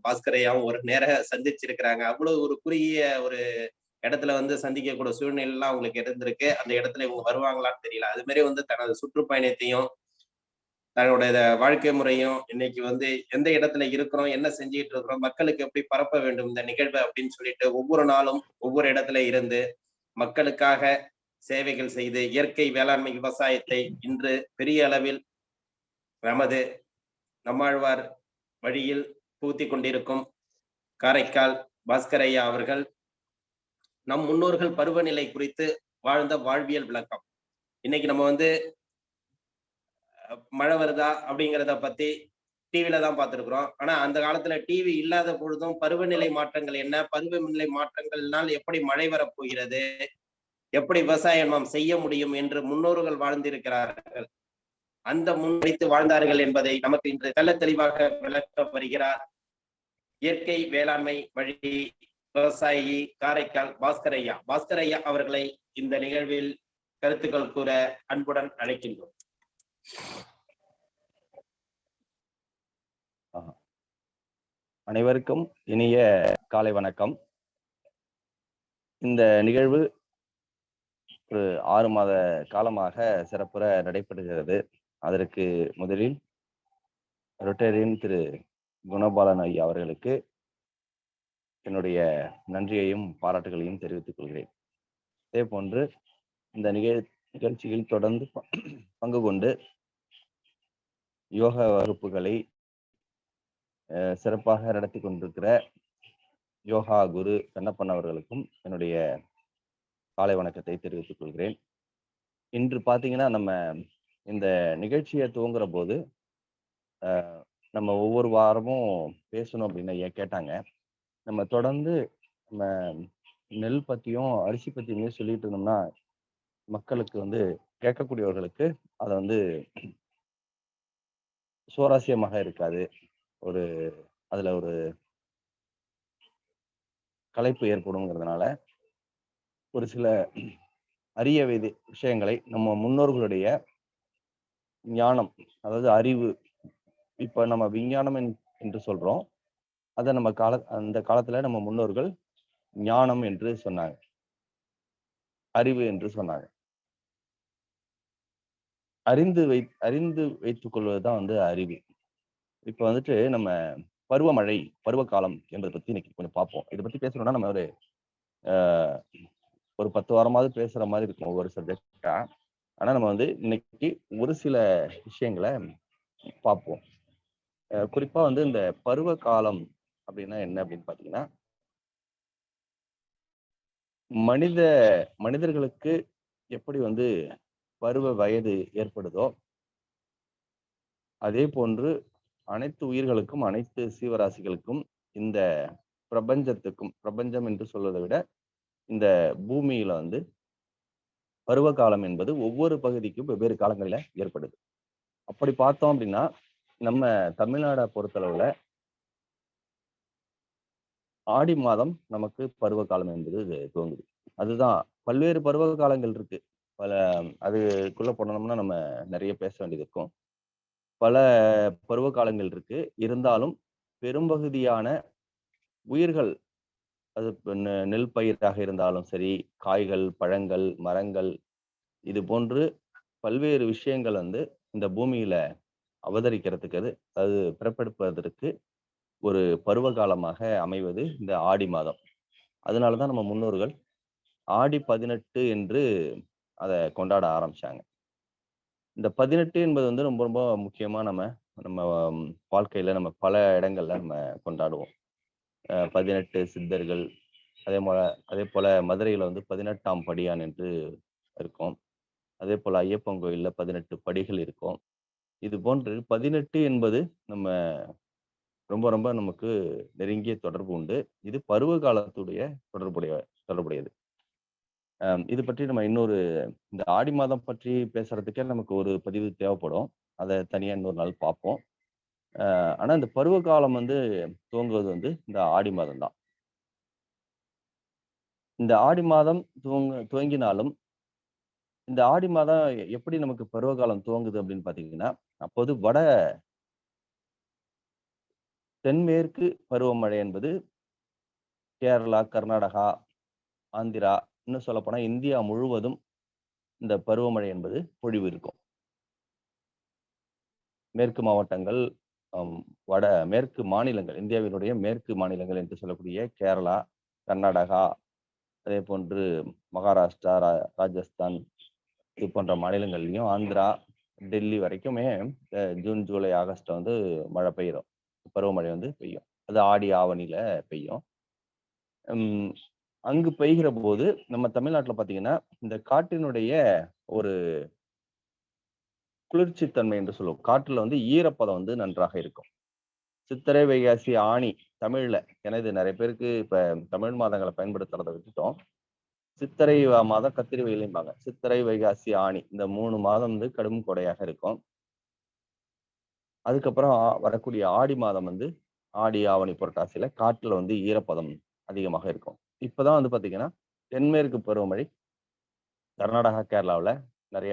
பாஸ்கர் ஐயாவும் ஒரு நேரம் சந்திச்சிருக்கிறாங்க. அவ்வளவு ஒரு குறுகிய ஒரு இடத்துல சந்திக்கக்கூடிய சூழ்நிலை அவங்களுக்கு இருந்திருக்கு. அந்த இடத்துல இவங்க வருவாங்களான்னு தெரியல. அது மாதிரி தனது சுற்றுப்பயணத்தையும் தன்னோட வாழ்க்கை முறையும் இன்னைக்கு எந்த இடத்துல இருக்கிறோம், என்ன செஞ்சுட்டு இருக்கிறோம், மக்களுக்கு எப்படி பரப்ப வேண்டும் இந்த நிகழ்வு அப்படின்னு சொல்லிட்டு ஒவ்வொரு நாளும் ஒவ்வொரு இடத்துல இருந்து மக்களுக்காக சேவைகள் செய்து இயற்கை வேளாண்மை விவசாயத்தை இன்று பெரிய அளவில் நமது நம்மாழ்வார் வழியில் புகுத்தி கொண்டிருக்கும் காரைக்கால் பாஸ்கர் ஐயா அவர்கள் நம் முன்னோர்கள் பருவநிலை குறித்து வாழ்ந்த வாழ்வியல் விளக்கம். இன்னைக்கு நம்ம மழை வருதா அப்படிங்கிறத பத்தி டிவில தான் பார்த்திருக்கிறோம். ஆனா அந்த காலத்துல டிவி இல்லாத பொழுதும் பருவநிலை மாற்றங்கள் என்ன, பருவநிலை மாற்றங்கள்னால் எப்படி மழை வரப்போகிறது, எப்படி விவசாயம் நாம் செய்ய முடியும் என்று முன்னோர்கள் வாழ்ந்திருக்கிறார்கள். அந்த முன்வைத்து வாழ்ந்தார்கள் என்பதை நமக்கு இன்று தெள்ள தெளிவாக விளக்க வருகிறார் இயற்கை வேளாண்மை வழி விவசாயி காரைக்கால் பாஸ்கரையா. பாஸ்கரையா அவர்களை இந்த நிகழ்வில் கருத்துக்கள் கூற அன்புடன் அழைக்கின்றோம். அனைவருக்கும் இனிய காலை வணக்கம். இந்த நிகழ்வு ஒரு 6 மாத காலமாக சிறப்புற நடைபெறுகிறது. அதற்கு முதலில் ரொட்டேரியன் திரு குணபாலன் ஐயா அவர்களுக்கு என்னுடைய நன்றியையும் பாராட்டுகளையும் தெரிவித்துக் கொள்கிறேன். அதே போன்று இந்த நிகழ்ச்சியில் தொடர்ந்து பங்கு கொண்டு யோகா வகுப்புகளை சிறப்பாக நடத்தி கொண்டிருக்கிற யோகா குரு கண்ணப்பன் அவர்களுக்கும் என்னுடைய காலை வணக்கத்தை தெரிவித்துக் கொள்கிறேன். இன்று பார்த்தீங்கன்னா நம்ம இந்த நிகழ்ச்சியை துவங்குற போது நம்ம ஒவ்வொரு வாரமும் பேசணும் அப்படின்னு கேட்டாங்க. நம்ம தொடர்ந்து நம்ம நெல் பற்றியும் அரிசி பற்றியுமே சொல்லிட்டு இருந்தோம்னா மக்களுக்கு கேட்கக்கூடியவர்களுக்கு அதை சுவாரஸ்யமாக இருக்காது. அதுல ஒரு களைப்பு ஏற்படுங்கிறதுனால ஒரு சில அரிய விஷயங்களை நம்ம முன்னோர்களுடைய ஞானம், அதாவது அறிவு, இப்ப நம்ம விஞ்ஞானம் என்று சொல்றோம். அதை நம்ம அந்த காலத்துல நம்ம முன்னோர்கள் ஞானம் என்று சொன்னாங்க, அறிவு என்று சொன்னாங்க. அறிந்து வைத்துக் கொள்வதுதான் அறிவு. இப்ப நம்ம பருவமழை, பருவ காலம் என்பதை பத்தி இன்னைக்கு கொஞ்சம் பார்ப்போம். இதை பத்தி பேசணும்னா நம்ம ஒரு 10 வாரமாவது பேசுற மாதிரி இருக்கும் ஒவ்வொரு சப்ஜெக்டா. ஆனா நம்ம இன்னைக்கு ஒரு சில விஷயங்களை பார்ப்போம். குறிப்பா இந்த பருவ காலம் அப்படின்னா என்ன அப்படின்னு பாத்தீங்கன்னா, மனிதர்களுக்கு எப்படி பருவ வயது ஏற்படுதோ அதே போன்று அனைத்து உயிர்களுக்கும், அனைத்து சீவராசிகளுக்கும், இந்த பிரபஞ்சம் என்று சொல்வதை விட இந்த பூமியில பருவ காலம் என்பது ஒவ்வொரு பகுதிக்கும் வெவ்வேறு காலங்களில ஏற்படுது. அப்படி பார்த்தோம் அப்படின்னா நம்ம தமிழ்நாடை பொறுத்தளவுல ஆடி மாதம் நமக்கு பருவ காலம் என்பது துவங்குது. அதுதான் பல்வேறு பருவ காலங்கள் இருக்கு. அதுக்குள்ள போனோம்னா நம்ம நிறைய பேச வேண்டியது இருக்கும். பல பருவ காலங்கள் இருக்கு. இருந்தாலும் பெரும்பகுதியான உயிர்கள், அது நெல் பயிராக இருந்தாலும் சரி, காய்கள், பழங்கள், மரங்கள், இது போன்று பல்வேறு விஷயங்கள் இந்த பூமியில அவதரிக்கிறதுக்கு, அது பிறப்பெடுப்பதற்கு ஒரு பருவ காலமாக அமைவது இந்த ஆடி மாதம். அதனாலதான் நம்ம முன்னோர்கள் ஆடி 18 என்று அதை கொண்டாட ஆரம்பிச்சாங்க. இந்த 18 என்பது ரொம்ப ரொம்ப முக்கியமா நம்ம வாழ்க்கையில நம்ம பல இடங்கள்ல நம்ம கொண்டாடுவோம். 18 சித்தர்கள், அதே போல மதுரையில 18ஆம் படியான் என்று இருக்கும். அதே போல ஐயப்பன் கோயில்ல 18 படிகள் இருக்கும். இது போன்று 18 என்பது நம்ம ரொம்ப ரொம்ப நமக்கு நெருங்கிய தொடர்பு உண்டு. இது பருவ காலத்துடைய தொடர்புடையது. இது பற்றி நம்ம இந்த ஆடி மாதம் பற்றி பேசுறதுக்கே நமக்கு ஒரு பதிவு தேவைப்படும். அதை தனியா இன்னொரு நாள் பார்ப்போம். ஆனா இந்த பருவ காலம் துவங்குவது இந்த ஆடி மாதம் தான். இந்த ஆடி மாதம் துவங்கினாலும் இந்த ஆடி மாதம் எப்படி நமக்கு பருவ காலம் துவங்குது அப்படின்னு பாத்தீங்கன்னா, அப்போது தென்மேற்கு பருவமழை என்பது கேரளா, கர்நாடகா, ஆந்திரா, இன்னும் சொல்ல போனா இந்தியா முழுவதும் இந்த பருவமழை என்பது பொழிவு இருக்கும். மேற்கு மாவட்டங்கள், மேற்கு மாநிலங்கள், இந்தியாவினுடைய மேற்கு மாநிலங்கள் என்று சொல்லக்கூடிய கேரளா, கர்நாடகா, அதே போன்று மகாராஷ்டிரா, ராஜஸ்தான், இது போன்ற மாநிலங்கள்லையும், ஆந்திரா, டெல்லி வரைக்குமே ஜூன், ஜூலை, ஆகஸ்ட் மழை பெய்யும், பருவமழை பெய்யும். அது ஆடி ஆவணியில பெய்யும். அங்கு பெய்கிற போது நம்ம தமிழ்நாட்டுல பாத்தீங்கன்னா இந்த காற்றினுடைய ஒரு குளிர்ச்சித்தன்மை என்று சொல்லுவோம். காற்றுல ஈரப்பதம் நன்றாக இருக்கும். சித்திரை வைகாசி ஆணி தமிழ்ல, ஏன்னா இது நிறைய பேருக்கு இப்ப தமிழ் மாதங்களை பயன்படுத்துறதை விட்டுட்டோம். சித்திரை மாதம் கத்திரி வெயிலும்பாங்க. சித்திரை வைகாசி ஆணி இந்த 3 மாதம் வந்து கடும் கொடையாக இருக்கும். அதுக்கப்புறம் வரக்கூடிய ஆடி மாதம் வந்து ஆடி ஆவணி புரட்டாசியில காற்றுல வந்து ஈரப்பதம் அதிகமாக இருக்கும். இப்பதான் வந்து பாத்தீங்கன்னா தென்மேற்கு பருவமழை கர்நாடகா, கேரளாவில் நிறைய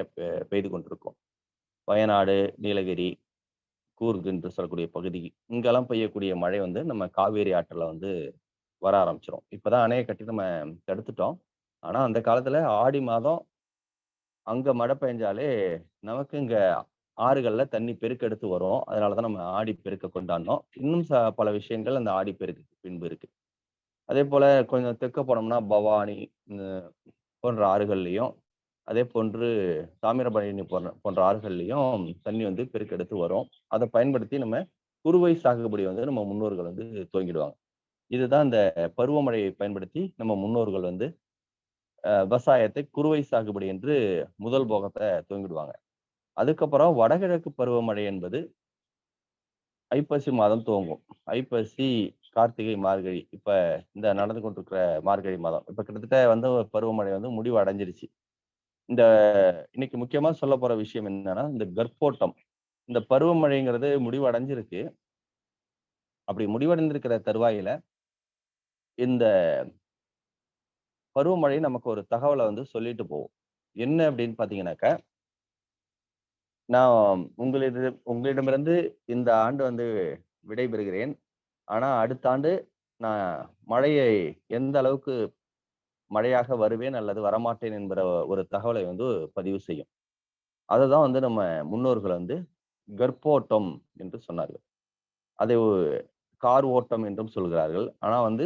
பெய்து கொண்டிருக்கும். வயநாடு, நீலகிரி, கூர்க் என்று சொல்லக்கூடிய பகுதி இங்கெல்லாம் பெய்யக்கூடிய மழை வந்து நம்ம காவேரி ஆற்றுல வந்து வர ஆரம்பிச்சிடும். இப்பதான் அணையை கட்டி நம்ம தடுத்துட்டோம். ஆனா அந்த காலத்துல ஆடி மாதம் அங்க மழை பெஞ்சாலே நமக்கு இங்க ஆறுகள்ல தண்ணி பெருக்கெடுத்து வரும். அதனாலதான் நம்ம ஆடி பெருக்க கொண்டாடினோம். இன்னும் பல விஷயங்கள் அந்த ஆடி பெருக்குக்கு பின்பு இருக்கு. அதே போல கொஞ்சம் தெற்க போனோம்னா பவானி போன்ற ஆறுகள்லையும், அதே போன்று தாமிரபரணி போன்ற ஆறுகள்லையும் தண்ணி வந்து பெருக்கெடுத்து வரும். அதை பயன்படுத்தி நம்ம குறுவை சாகுபடி வந்து நம்ம முன்னோர்கள் வந்து துவங்கிடுவாங்க. இதுதான் இந்த பருவமழையை பயன்படுத்தி நம்ம முன்னோர்கள் வந்து விவசாயத்தை குறுவை சாகுபடி என்று முதல் போகத்தை துவங்கிடுவாங்க. அதுக்கப்புறம் வடகிழக்கு பருவமழை என்பது ஐப்பசி மாதம் துவங்கும். ஐப்பசி, கார்த்திகை, மார்கழி, இப்ப இந்த நடந்து கொண்டிருக்கிற மார்கழி மாதம் இப்ப கிட்டத்தட்ட வந்து பருவமழை வந்து முடிவு அடைஞ்சிருச்சு. இந்த இன்னைக்கு முக்கியமா சொல்ல போற விஷயம் என்னன்னா, இந்த கர்ப்போட்டம், இந்த பருவமழைங்கிறது முடிவு அடைஞ்சிருக்கு. அப்படி முடிவடைந்திருக்கிற தருவாயில இந்த பருவமழை நமக்கு ஒரு தகவலை வந்து சொல்லிட்டு போகும். என்ன அப்படின்னு பாத்தீங்கன்னாக்க, நான் உங்களிடமிருந்து இந்த ஆண்டு வந்து விடைபெறுகிறேன். ஆனா அடுத்த ஆண்டு நான் மழையை எந்த அளவுக்கு மழையாக வருவேன் அல்லது வரமாட்டேன் என்கிற ஒரு தகவலை வந்து பதிவு செய்யும். அதுதான் வந்து நம்ம முன்னோர்கள் வந்து கர்ப்போட்டம் என்று சொன்னார்கள். அதை கார் ஓட்டம் என்றும் சொல்கிறார்கள். ஆனா வந்து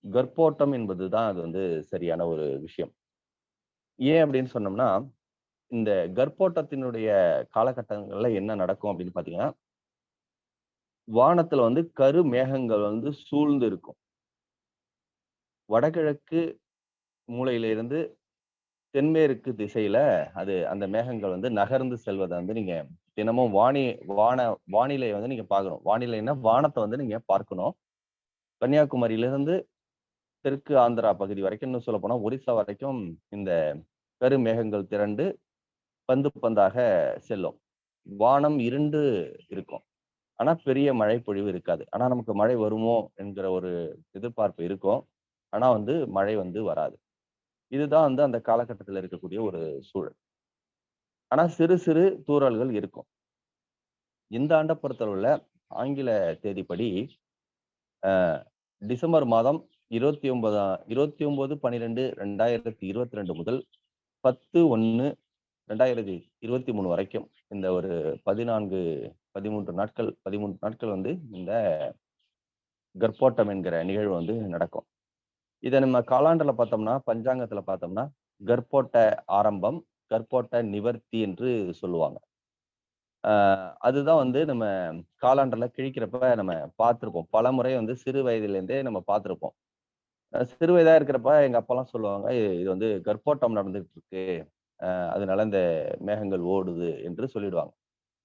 கர்ப்போட்டம் என்பதுதான் அது வந்து சரியான ஒரு விஷயம். ஏன் அப்படின்னு சொன்னோம்னா, இந்த கர்ப்போட்டத்தினுடைய காலகட்டங்கள்ல என்ன நடக்கும் அப்படின்னு பாத்தீங்கன்னா, வானத்துல வந்து கரு மேகங்கள் வந்து சூழ்ந்து இருக்கும். வடகிழக்கு மூலையிலிருந்து தென்மேற்கு திசையில அது அந்த மேகங்கள் வந்து நகர்ந்து செல்வதை வந்து நீங்க தினமும் வானிலை வந்து நீங்க பார்க்கணும். வானிலைன்னா வானத்தை வந்து நீங்க பார்க்கணும். கன்னியாகுமரியிலிருந்து தெற்கு ஆந்திரா பகுதி வரைக்கும், இன்னும் சொல்ல போனா ஒரிசா வரைக்கும் இந்த கரு மேகங்கள் திரண்டு பந்து பந்தாக செல்லும். வானம் இருண்டு இருக்கும். ஆனா பெரிய மழை பொழிவு இருக்காது. ஆனா நமக்கு மழை வருமோ என்கிற ஒரு எதிர்பார்ப்பு இருக்கும். ஆனா வந்து மழை வந்து வராது. இதுதான் வந்து அந்த காலகட்டத்தில் இருக்கக்கூடிய ஒரு சூழல். ஆனா சிறு சிறு தூறல்கள் இருக்கும். இந்த ஆண்டை பொறுத்தளவுல ஆங்கில தேதிப்படி டிசம்பர் மாதம் 29/12/2022 முதல் 10/1/2023 வரைக்கும் இந்த ஒரு 13 நாட்கள் வந்து இந்த கர்ப்போட்டம் என்கிற நிகழ்வு வந்து நடக்கும். இதை நம்ம காலாண்டுல பார்த்தோம்னா, பஞ்சாங்கத்துல பார்த்தோம்னா கர்ப்போட்ட ஆரம்பம், கர்ப்போட்ட நிவர்த்தி என்று சொல்லுவாங்க. அதுதான் வந்து நம்ம காலாண்டுல கிழிக்கிறப்ப நம்ம பார்த்திருப்போம். பல முறை வந்து சிறு வயதிலேருந்தே நம்ம பார்த்திருப்போம். சிறு வயதா இருக்கிறப்ப எங்க அப்பாலாம் சொல்லுவாங்க, இது வந்து கர்ப்போட்டம் நடந்துகிட்டு இருக்கு, அதனால இந்த மேகங்கள் ஓடுது என்று சொல்லிடுவாங்க.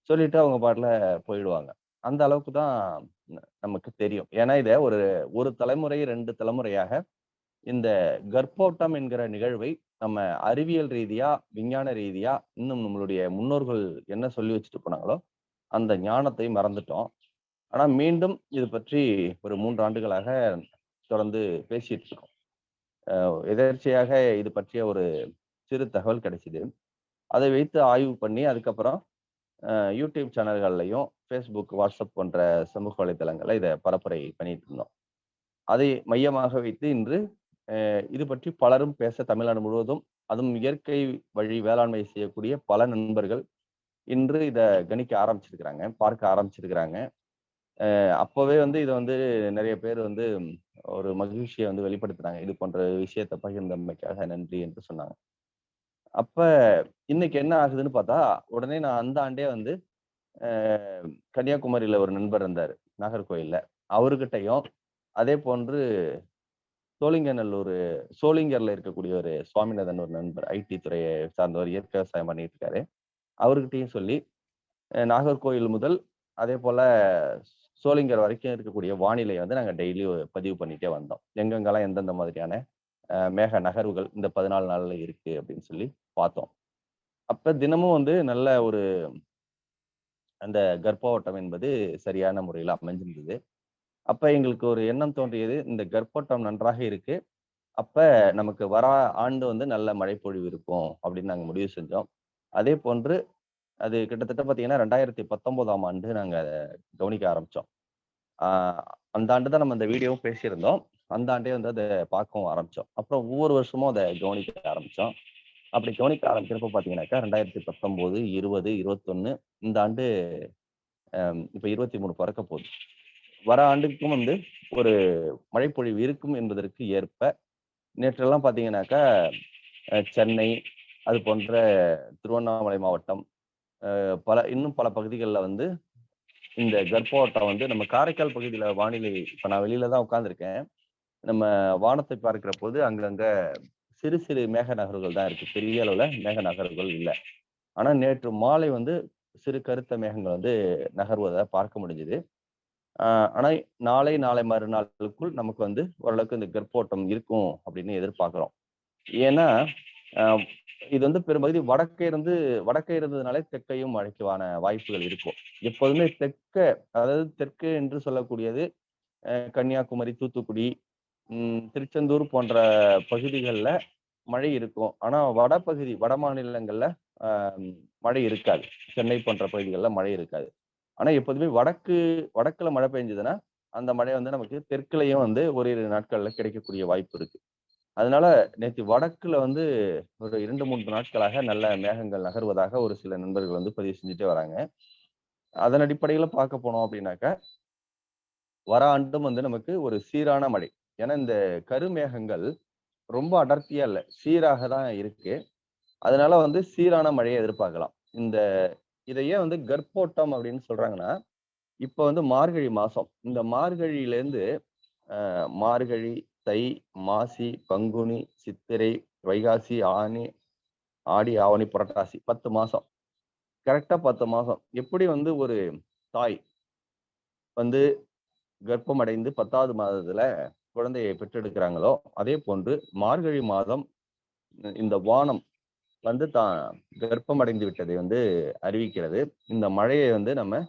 சொல்லிட்டு அவங்க பாட்டுல போயிடுவாங்க. அந்த அளவுக்கு தான் நமக்கு தெரியும். ஏன்னா இதை ஒரு தலைமுறை 2 தலைமுறையாக இந்த கர்ப்போட்டம் என்கிற நிகழ்வை நம்ம அறிவியல் ரீதியா, விஞ்ஞான ரீதியா இன்னும் நம்மளுடைய முன்னோர்கள் என்ன சொல்லி வச்சுட்டு போனாங்களோ அந்த ஞானத்தை மறந்துட்டோம். ஆனா மீண்டும் இது பற்றி ஒரு 3 ஆண்டுகளாக தொடர்ந்து பேசிட்டு இருக்கோம். எதேர்ச்சையாக இது பற்றிய ஒரு சிறு தகவல் கிடைச்சிது. அதை வைத்து ஆய்வு பண்ணி அதுக்கப்புறம் யூடியூப் சேனல்கள்லையும், ஃபேஸ்புக், வாட்ஸ்அப் போன்ற சமூக வலைதளங்கள்ல இதை பரப்புரை பண்ணிட்டு இருந்தோம். அதை மையமாக வைத்து இன்று இது பற்றி பலரும் பேச தமிழ்நாடு முழுவதும், அதுவும் இயற்கை வழி வேளாண்மை செய்யக்கூடிய பல நண்பர்கள் இன்று இதை கணிக்க ஆரம்பிச்சிருக்கிறாங்க, பார்க்க ஆரம்பிச்சிருக்கிறாங்க. அப்பவே வந்து இதை வந்து நிறைய பேர் வந்து ஒரு மகிழ்ச்சியை வந்து வெளிப்படுத்துறாங்க. இது போன்ற விஷயத்தை பகிர்ந்தமைக்காக நன்றி என்று சொன்னாங்க. அப்ப இன்னைக்கு என்ன ஆகுதுன்னு பார்த்தா, உடனே நான் அந்த ஆண்டே வந்து கன்னியாகுமரியில ஒரு நண்பர் இருந்தாரு, நாகர்கோயில்ல. அவர்கிட்டையும் அதே போன்று சோளிங்கர்ல இருக்கக்கூடிய ஒரு சுவாமிநாதன் ஒரு நண்பர், ஐடி துறையை சார்ந்தவர், இயற்கை விவசாயம் பண்ணிட்டு இருக்காரு. அவர்கிட்டையும் சொல்லி நாகர்கோயில் முதல் அதே போல சோளிங்கர் வரைக்கும் இருக்கக்கூடிய வானிலையை வந்து நாங்கள் டெய்லி பதிவு பண்ணிட்டே வந்தோம். எங்கெங்கெல்லாம் எந்தெந்த மாதிரியான மேக நகர்வுகள் இந்த 14 நாள்ல இருக்கு அப்படின்னு சொல்லி பார்த்தோம். அப்ப தினமும் வந்து நல்ல ஒரு அந்த கர்ப்போட்டம் என்பது சரியான முறையில் அமைஞ்சிருந்தது. அப்ப எங்களுக்கு ஒரு எண்ணம் தோன்றியது, இந்த கர்ப்போட்டம் நன்றாக இருக்கு. அப்ப நமக்கு வர ஆண்டு வந்து நல்ல மழைப்பொழிவு இருக்கும் அப்படின்னு நாங்க முடிவு செஞ்சோம். அதே போன்று அது கிட்டத்தட்ட பார்த்தீங்கன்னா 2019ஆம் ஆண்டு நாங்க அத கவனிக்க ஆரம்பிச்சோம். அந்த ஆண்டு தான் நம்ம இந்த வீடியோவும் பேசியிருந்தோம். அந்த ஆண்டே வந்து அத பார்க்கவும் ஆரம்பிச்சோம். அப்புறம் ஒவ்வொரு வருஷமும் அத கவனிக்க ஆரம்பிச்சோம். அப்படி கவனிக்க ஆரம்பிக்கிறப்ப பார்த்தீங்கன்னாக்கா 2019, 20, 21 இந்த ஆண்டு இப்ப 23 பிறக்க போகுது. வர ஆண்டுக்கும் வந்து ஒரு மழைப்பொழிவு இருக்கும் என்பதற்கு ஏற்ப நேற்றெல்லாம் பார்த்தீங்கன்னாக்கா சென்னை அது போன்ற திருவண்ணாமலை மாவட்டம் இன்னும் பல பகுதிகளில் வந்து இந்த கர்ப்போட்டம் வந்து நம்ம காரைக்கால் பகுதியில வானிலை இப்ப நான் வெளியில தான் உட்கார்ந்துருக்கேன். நம்ம வானத்தை பார்க்கிற போது அங்கங்க சிறு சிறு மேக நகர்வுகள் தான் இருக்கு. பெரிய அளவுல மேக நகர்வுகள் இல்லை. ஆனா நேற்று மாலை வந்து சிறு கருத்த மேகங்கள் வந்து நகர்வதை பார்க்க முடிஞ்சுது. ஆனா நாளை மறுநாளுக்குள் நமக்கு வந்து ஓரளவுக்கு இந்த கர்ப்போட்டம் இருக்கும் அப்படின்னு எதிர்பார்க்கிறோம். ஏன்னா இது வந்து பெரும்பகுதி வடக்கே இருந்ததுனாலே தெற்கையும் மழைக்கான வாய்ப்புகள் இருக்கும். எப்போதுமே அதாவது தெற்கு என்று சொல்லக்கூடியது கன்னியாகுமரி, தூத்துக்குடி, திருச்செந்தூர் போன்ற பகுதிகளில் மழை இருக்கும். ஆனா வட மாநிலங்கள்ல மழை இருக்காது. சென்னை போன்ற பகுதிகளில் மழை இருக்காது. ஆனா எப்போதுமே வடக்குல மழை பெஞ்சதுன்னா அந்த மழை வந்து நமக்கு தெற்குலையும் வந்து ஓரிரு நாட்கள்ல கிடைக்கக்கூடிய வாய்ப்பு இருக்கு. அதனால நேற்று வடக்குல வந்து ஒரு 2-3 நாட்களாக நல்ல மேகங்கள் நகர்வதாக ஒரு சில நண்பர்கள் வந்து பதிவு செஞ்சுட்டே வராங்க. அதன் அடிப்படையில பார்க்க போனோம் அப்படின்னாக்கா வர ஆண்டும் வந்து நமக்கு ஒரு சீரான மழை. ஏன்னா இந்த கருமேகங்கள் ரொம்ப அடர்த்தியா இல்லை, சீராக தான் இருக்கு. அதனால வந்து சீரான மழையை எதிர்பார்க்கலாம். இதையே வந்து கர்ப்போட்டம் அப்படின்னு சொல்றாங்கன்னா இப்ப வந்து மார்கழி மாசம். இந்த மார்கழியிலேருந்து மார்கழி, தை, மாசி, பங்குனி, சித்திரை, வைகாசி, ஆடி, ஆவணி, புரட்டாசி 10 மாசம். கரெக்டா 10 மாசம். எப்படி வந்து ஒரு தாய் வந்து கர்ப்பம் அடைந்து 10வது மாதத்துல குழந்தையை பெற்றெடுக்கிறாங்களோ அதே போன்று மார்கழி மாதம் இந்த வானம் வந்து தான் கர்ப்பம் அடைந்து விட்டதை வந்து அறிவிக்கிறது. இந்த மழையை வந்து நம்ம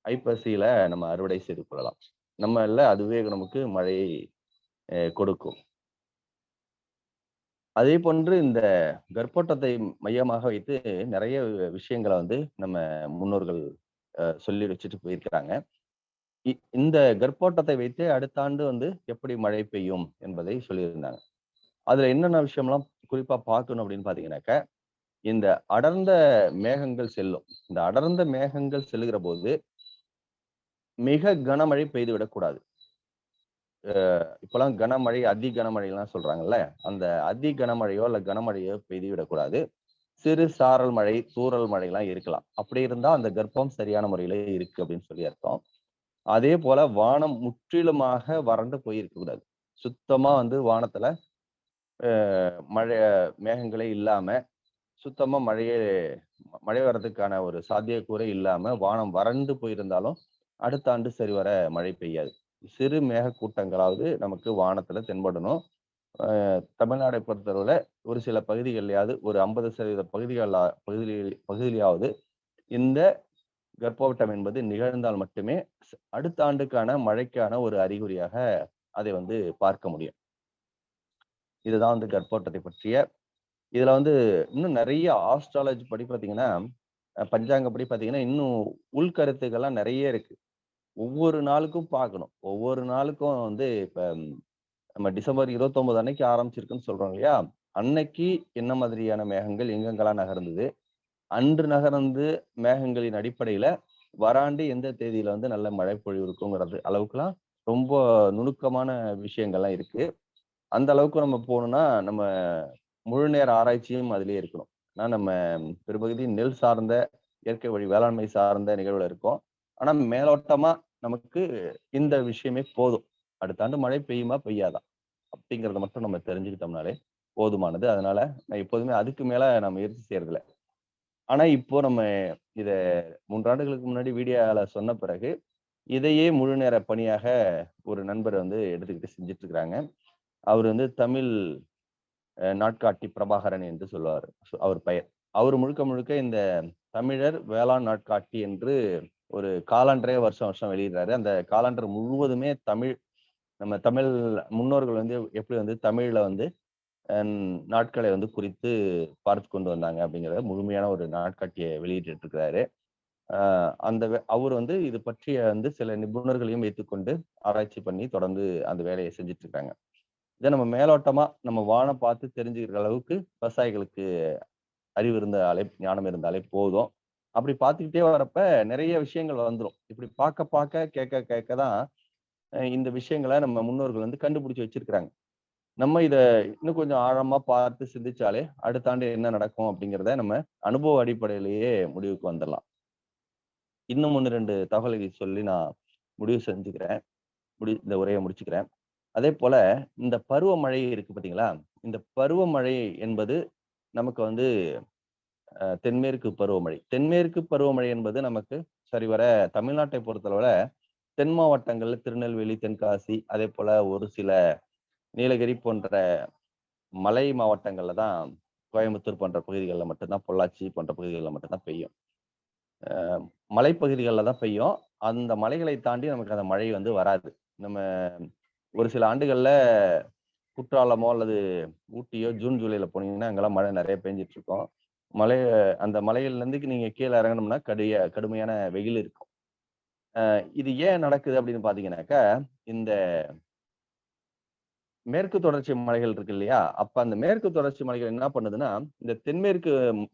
ஐப்பசியில நம்ம அறுவடை செய்து கொள்ளலாம். நம்ம இல்ல அதுவே நமக்கு மழையை கொடுக்கும். அதே போன்று இந்த கர்ப்போட்டத்தை மையமாக வைத்து நிறைய விஷயங்களை வந்து நம்ம முன்னோர்கள் சொல்லி வச்சுட்டு போயிருக்கிறாங்க. இந்த கர்ப்போட்டத்தை வைத்து அடுத்த ஆண்டு வந்து எப்படி மழை பெய்யும் என்பதை சொல்லியிருந்தாங்க. அதுல என்னென்ன விஷயம்லாம் குறிப்பா பார்க்கணும் அப்படின்னு பாத்தீங்கன்னாக்க இந்த அடர்ந்த மேகங்கள் செல்லும். இந்த அடர்ந்த மேகங்கள் செல்லுகிற போது மிக கனமழை பெய்து விடக்கூடாது. இப்பெல்லாம் கனமழை, அதி கனமழை எல்லாம் சொல்றாங்கல்ல, அந்த அதி கனமழையோ இல்ல கனமழையோ பெய்து விடக்கூடாது. சிறு சாரல் மழை, தூறல் மழை எல்லாம் இருக்கலாம். அப்படி இருந்தா அந்த கர்ப்பம் சரியான முறையில இருக்கு அப்படின்னு சொல்லி அர்த்தம். அதே போல வானம் முற்றிலுமாக வறண்டு போயிருக்க கூடாது. சுத்தமா வந்து வானத்துல மழை மேகங்களே இல்லாம சுத்தமா மழை வர்றதுக்கான ஒரு சாத்தியக்கூறே இல்லாம வானம் வறண்டு போயிருந்தாலும் அடுத்த ஆண்டு சரிவர மழை பெய்யாது. சிறு மேக கூட்டங்களாவது நமக்கு வானத்துல தென்படணும். தமிழ்நாடை பொறுத்தளவுல ஒரு சில பகுதிகளிலாவது ஒரு 50% பகுதியிலாவது இந்த கர்ப்போட்டம் என்பது நிகழ்ந்தால் மட்டுமே அடுத்த ஆண்டுக்கான மழைக்கான ஒரு அறிகுறியாக அதை வந்து பார்க்க முடியும். இதுதான் வந்து கர்ப்போட்டத்தை பற்றிய. இதுல வந்து இன்னும் நிறைய ஆஸ்ட்ராலஜி படி பார்த்தீங்கன்னா பஞ்சாங்கப்படி பார்த்தீங்கன்னா இன்னும் உள்கருத்துக்கள்லாம் நிறைய இருக்கு. ஒவ்வொரு நாளுக்கும் பார்க்கணும். ஒவ்வொரு நாளுக்கும் வந்து இப்ப நம்ம டிசம்பர் 29 அன்னைக்கு ஆரம்பிச்சிருக்குன்னு சொல்றோம் இல்லையா, அன்னைக்கு என்ன மாதிரியான மேகங்கள் எங்கெங்கெல்லாம் நகர்ந்தது, அன்று நகர்ந்து மேகங்களின் அடிப்படையில வராண்டு எந்த தேதியில வந்து நல்ல மழை பொழிவு இருக்குங்கிறது அளவுக்குலாம் ரொம்ப நுணுக்கமான விஷயங்கள்லாம் இருக்கு. அந்த அளவுக்கு நம்ம போகணும்னா நம்ம முழு நேர ஆராய்ச்சியும் அதிலேயே இருக்கணும். ஆனா நம்ம பெரும்பகுதி நெல் சார்ந்த இயற்கை வழி வேளாண்மை சார்ந்த நிகழ்வுல இருக்கோம். ஆனா மேலோட்டமா நமக்கு இந்த விஷயமே போதும். அடுத்த ஆண்டு மழை பெய்யுமா பெய்யாதா அப்படிங்கிறத மட்டும் நம்ம தெரிஞ்சுக்கிட்டோம்னாலே போதுமானது. அதனால நான் எப்போதுமே அதுக்கு மேல நான் முயற்சி செய்யறதில்ல. ஆனா இப்போ நம்ம இத 3 ஆண்டுகளுக்கு முன்னாடி வீடியோல சொன்ன பிறகு இதையே முழு நேர பணியாக ஒரு நண்பர் வந்து எடுத்துக்கிட்டு செஞ்சுட்டு இருக்கிறாங்க. அவர் வந்து தமிழ் நாட்காட்டி பிரபாகரன் என்று சொல்லுவார், அவர் பெயர். அவர் முழுக்க முழுக்க இந்த தமிழர் வேளாண் நாட்காட்டி என்று ஒரு காலண்டரே வருஷம் வருஷம் வெளியிடுறாரு. அந்த காலண்டர் முழுவதுமே தமிழ், நம்ம தமிழ் முன்னோர்கள் வந்து எப்படி வந்து தமிழ்ல வந்து நாட்களை வந்து குறித்து பார்த்து கொண்டு வந்தாங்க அப்படிங்கிறத முழுமையான ஒரு நாட்காட்டியை வெளியிட்டு இருக்கிறாரு. அவர் வந்து இது பற்றிய வந்து சில நிபுணர்களையும் வைத்துக்கொண்டு ஆராய்ச்சி பண்ணி தொடர்ந்து அந்த வேலையை செஞ்சுட்டு இருக்காங்க. இதை நம்ம மேலோட்டமா நம்ம வானம் பார்த்து தெரிஞ்சுக்கிற அளவுக்கு விவசாயிகளுக்கு அறிவு இருந்தாலே, ஞானம் இருந்தாலே போதும். அப்படி பார்த்துக்கிட்டே வரப்ப நிறைய விஷயங்கள் வந்துடும். இப்படி பார்க்க கேட்க கேட்கதான் இந்த விஷயங்களை நம்ம முன்னோர்கள் வந்து கண்டுபிடிச்சு வச்சிருக்கிறாங்க. நம்ம இதை இன்னும் கொஞ்சம் ஆழமா பார்த்து சிந்திச்சாலே அடுத்த ஆண்டு என்ன நடக்கும் அப்படிங்கிறத நம்ம அனுபவ அடிப்படையிலேயே முடிவுக்கு வந்துடலாம். இன்னும் 1-2 தகவல்களை சொல்லி நான் முடிவு செஞ்சுக்கிறேன். இந்த உரையை முடிச்சுக்கிறேன். அதே போல இந்த பருவமழை இருக்கு பார்த்தீங்களா? இந்த பருவமழை என்பது நமக்கு வந்து தென்மேற்கு பருவமழை. தென்மேற்கு பருவமழை என்பது நமக்கு சரிவர தமிழ்நாட்டை பொறுத்தளவுல தென் மாவட்டங்கள்ல திருநெல்வேலி, தென்காசி, அதே போல ஒரு சில நீலகிரி போன்ற மலை மாவட்டங்கள்ல தான், கோயம்புத்தூர் போன்ற பகுதிகளில் மட்டும்தான், பொள்ளாச்சி போன்ற பகுதிகளில் மட்டும்தான் பெய்யும். மலைப்பகுதிகளில் தான் பெய்யும். அந்த மலைகளை தாண்டி நமக்கு அந்த மழை வந்து வராது. நம்ம ஒரு சில ஆண்டுகள்ல குற்றாலமோ அல்லது ஊட்டியோ ஜூன் ஜூலைல போனீங்கன்னா அங்கெல்லாம் மழை நிறைய பெஞ்சிட்டு இருக்கும். அந்த மலைகள்ல இருந்து நீங்க கீழே இறங்கணும்னா கடுமையான வெயில் இருக்கும். இது ஏன் நடக்குது அப்படின்னு பாத்தீங்கன்னாக்கா, இந்த மேற்கு தொடர்ச்சி மலைகள் இருக்கு இல்லையா? அப்ப அந்த மேற்கு தொடர்ச்சி மலைகள் என்ன பண்ணுதுன்னா, இந்த தென்மேற்கு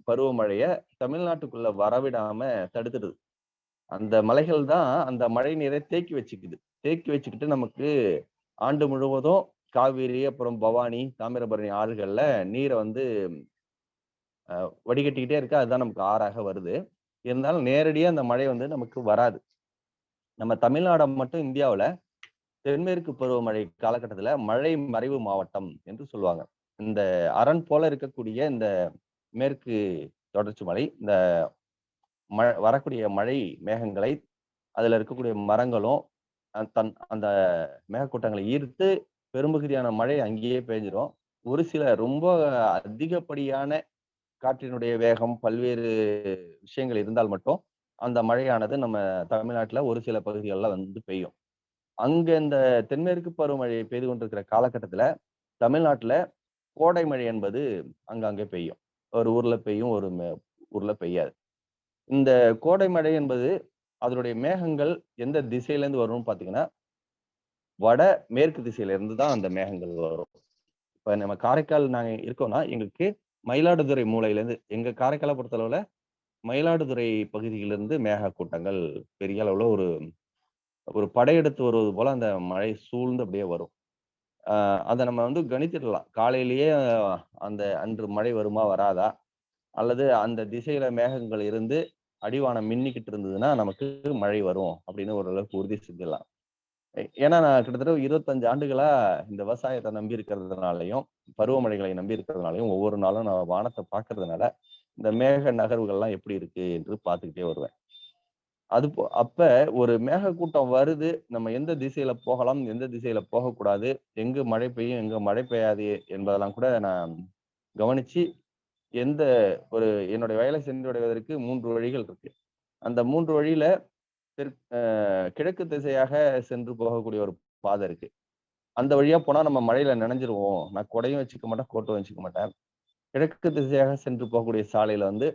பருவமழைய தமிழ்நாட்டுக்குள்ள வரவிடாம தடுத்துடுது. அந்த மலைகள் தான் அந்த மழை நீரை தேக்கி வச்சுக்குது. தேக்கி வச்சுக்கிட்டு நமக்கு ஆண்டு முழுவதும் காவிரி, அப்புறம் பவானி, தாமிரபரணி ஆறுகள்ல நீரை வந்து வடிகட்டிக்கிட்டே இருக்கு. அதுதான் நமக்கு ஆறாக வருது. இருந்தாலும் நேரடியா அந்த மழை வந்து நமக்கு வராது. நம்ம தமிழ்நாடு மட்டும் இந்தியாவுல தென்மேற்கு பருவமழை காலகட்டத்துல மழை மறைவு மாவட்டம் என்று சொல்லுவாங்க. இந்த அரண் போல இருக்கக்கூடிய இந்த மேற்கு தொடர்ச்சி மலை, இந்த வரக்கூடிய மழை மேகங்களை, அதுல இருக்கக்கூடிய மரங்களும் அந்த மேகக்கூட்டங்களை ஈர்த்து பெரும்பகுதியான மழை அங்கேயே பெய்ஞ்சிரும். ஒரு சில ரொம்ப அதிகப்படியான காற்றினுடைய வேகம், பல்வேறு விஷயங்கள் இருந்தால் மட்டும் அந்த மழையானது நம்ம தமிழ்நாட்டுல ஒரு சில பகுதிகளில் வந்து பெய்யும். அங்க இந்த தென்மேற்கு பருவமழை பெய்து கொண்டிருக்கிற காலகட்டத்துல தமிழ்நாட்டுல கோடை மழை என்பது அங்கங்கே பெய்யும். ஒரு ஊர்ல பெய்யும், ஒரு ஊர்ல பெய்யாது. இந்த கோடை மழை என்பது அதனுடைய மேகங்கள் எந்த திசையில இருந்து வரும்னு பாத்தீங்கன்னா, வட மேற்கு திசையில இருந்து தான் அந்த மேகங்கள் வரும். இப்ப நம்ம காரைக்கால் நாங்க இருக்கோம்னா, எங்களுக்கு மயிலாடுதுறை மூலையில இருந்து, எங்க காரைக்காலை பொறுத்தளவுல மயிலாடுதுறை பகுதியிலிருந்து மேக கூட்டங்கள் பெரிய அளவுல ஒரு படையெடுத்து வருவது போல அந்த மழை சூழ்ந்து அப்படியே வரும். அதை நம்ம வந்து கணித்திடலாம். காலையிலேயே அந்த அன்று மழை வருமா வராதா, அல்லது அந்த திசையில மேகங்கள் இருந்து அடிவானம் மின்னிக்கிட்டு இருந்ததுன்னா நமக்கு மழை வரும் அப்படின்னு ஓரளவுக்கு உறுதி செஞ்சிடலாம். ஏன்னா நான் கிட்டத்தட்ட 25 ஆண்டுகளா இந்த விவசாயத்தை நம்பி இருக்கிறதுனாலையும், பருவமழைகளை நம்பி இருக்கிறதுனாலையும், ஒவ்வொரு நாளும் நான் வானத்தை பார்க்கறதுனால இந்த மேக நகர்வுகள்லாம் எப்படி இருக்கு என்று பார்த்துக்கிட்டே வருவேன். அப்ப ஒரு மேகக்கூட்டம் வருது, நம்ம எந்த திசையில போகலாம், எந்த திசையில போகக்கூடாது, எங்கு மழை பெய்யும், எங்க மழை பெய்யாது என்பதெல்லாம் கூட நான் கவனிச்சு, என்னுடைய வயலை சென்றடைவதற்கு 3 வழிகள் இருக்கு. அந்த 3 வழியில கிழக்கு திசையாக சென்று போகக்கூடிய ஒரு பாதை இருக்கு. அந்த வழியா போனா நம்ம மழையில நனைஞ்சிருவோம். நான் கொடையும் வச்சுக்க மாட்டேன், கோட்டும் வச்சுக்க மாட்டேன். கிழக்கு திசையாக சென்று போகக்கூடிய சாலையில வந்து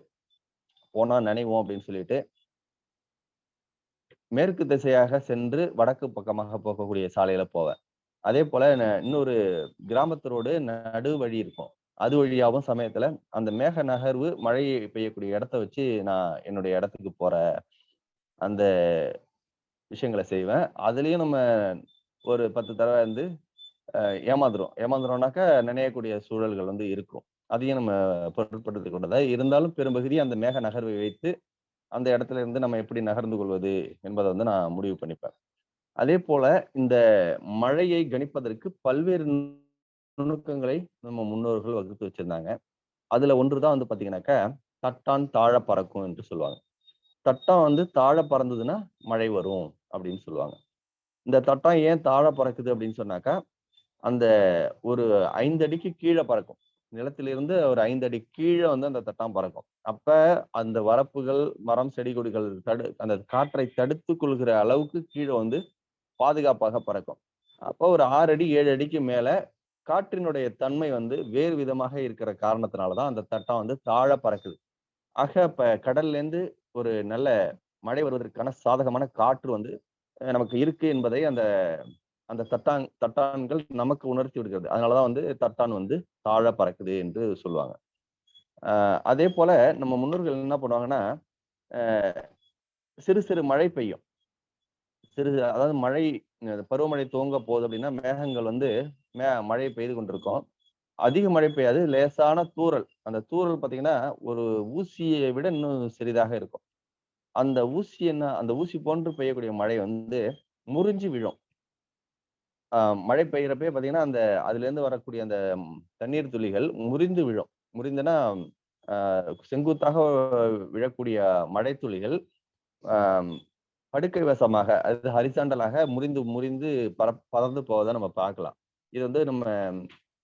போனா நனைவோம் அப்படின்னு சொல்லிட்டு, மேற்கு திசையாக சென்று வடக்கு பக்கமாக போகக்கூடிய சாலையில போவேன். அதே போல இன்னொரு கிராமத்து ரோடு நடு வழி இருக்கும். அது வழியாவும் சமயத்துல அந்த மேக நகர்வு மழை பெய்யக்கூடிய இடத்த வச்சு நான் என்னுடைய இடத்துக்கு போற அந்த விஷயங்களை செய்வேன். அதுலயும் நம்ம ஒரு 10 தடவை வந்து ஏமாந்துறோம்னாக்கா நினையக்கூடிய சூழல்கள் வந்து இருக்கும். அதையும் நம்ம பொருட்படுத்திக் கொண்டதா இருந்தாலும் பெரும்பகுதி அந்த மேக நகர்வை வைத்து அந்த இடத்துல இருந்து நம்ம எப்படி நகர்ந்து கொள்வது என்பதை வந்து நான் முடிவு பண்ணிப்பேன். அதே போல இந்த மழையை கணிப்பதற்கு பல்வேறு நுணுக்கங்களை நம்ம முன்னோர்கள் வகுத்து வச்சிருந்தாங்க. அதுல ஒன்றுதான் வந்து பாத்தீங்கன்னாக்கா, தட்டான் தாழ பறக்கும் என்று சொல்லுவாங்க. தட்டம் வந்து தாழ பறந்ததுன்னா மழை வரும் அப்படின்னு சொல்லுவாங்க. இந்த தட்டம் ஏன் தாழ பறக்குது அப்படின்னு சொன்னாக்கா, அந்த ஒரு 5 அடிக்கு கீழே பறக்கும். நிலத்திலிருந்து ஒரு 5 அடி கீழே வந்து அந்த தட்டான் பறக்கும். அப்ப அந்த வரப்புகள், மரம், செடி கொடிகள் அந்த காற்றை தடுத்துக் கொள்கிற அளவுக்கு கீழே வந்து பாதுகாப்பாக பறக்கும். அப்போ ஒரு 6 அடி 7 அடிக்கு மேல காற்றினுடைய தன்மை வந்து வேறு விதமாக இருக்கிற காரணத்தினாலதான் அந்த தட்டம் வந்து தாழ பறக்குது. ஆக இப்ப கடல்ல இருந்து ஒரு நல்ல மழை வருவதற்கான சாதகமான காற்று வந்து நமக்கு இருக்கு என்பதை அந்த அந்த தட்டான்கள் நமக்கு உணர்த்தி விடுகிறது. அதனாலதான் வந்து தட்டான் வந்து தாழ பறக்குது என்று சொல்லுவாங்க. அதே போல நம்ம முன்னோர்கள் என்ன பண்ணுவாங்கன்னா, சிறு சிறு மழை பெய்யும். அதாவது மழை பருவமழை துவங்க போகுது அப்படின்னா மேகங்கள் வந்து மழை பெய்து கொண்டிருக்கும். அதிக மழை பெய்யாது, லேசான தூறல். அந்த தூறல் பாத்தீங்கன்னா ஒரு ஊசியை விட இன்னும் சிறிதாக இருக்கும். அந்த ஊசி போன்று பெய்யக்கூடிய மழை வந்து முறிஞ்சு விழும். மழை பெய்யறப்பே பாத்தீங்கன்னா அதுல இருந்து வரக்கூடிய அந்த தண்ணீர் துளிகள் முறிந்து விழும். முறிந்துன்னா செங்குத்தாக விழக்கூடிய மழை துளிகள் படுக்கை வசமாக, அது ஹரிசாண்டலாக முறிந்து முறிந்து பறந்து போவதை நம்ம பார்க்கலாம். இது வந்து நம்ம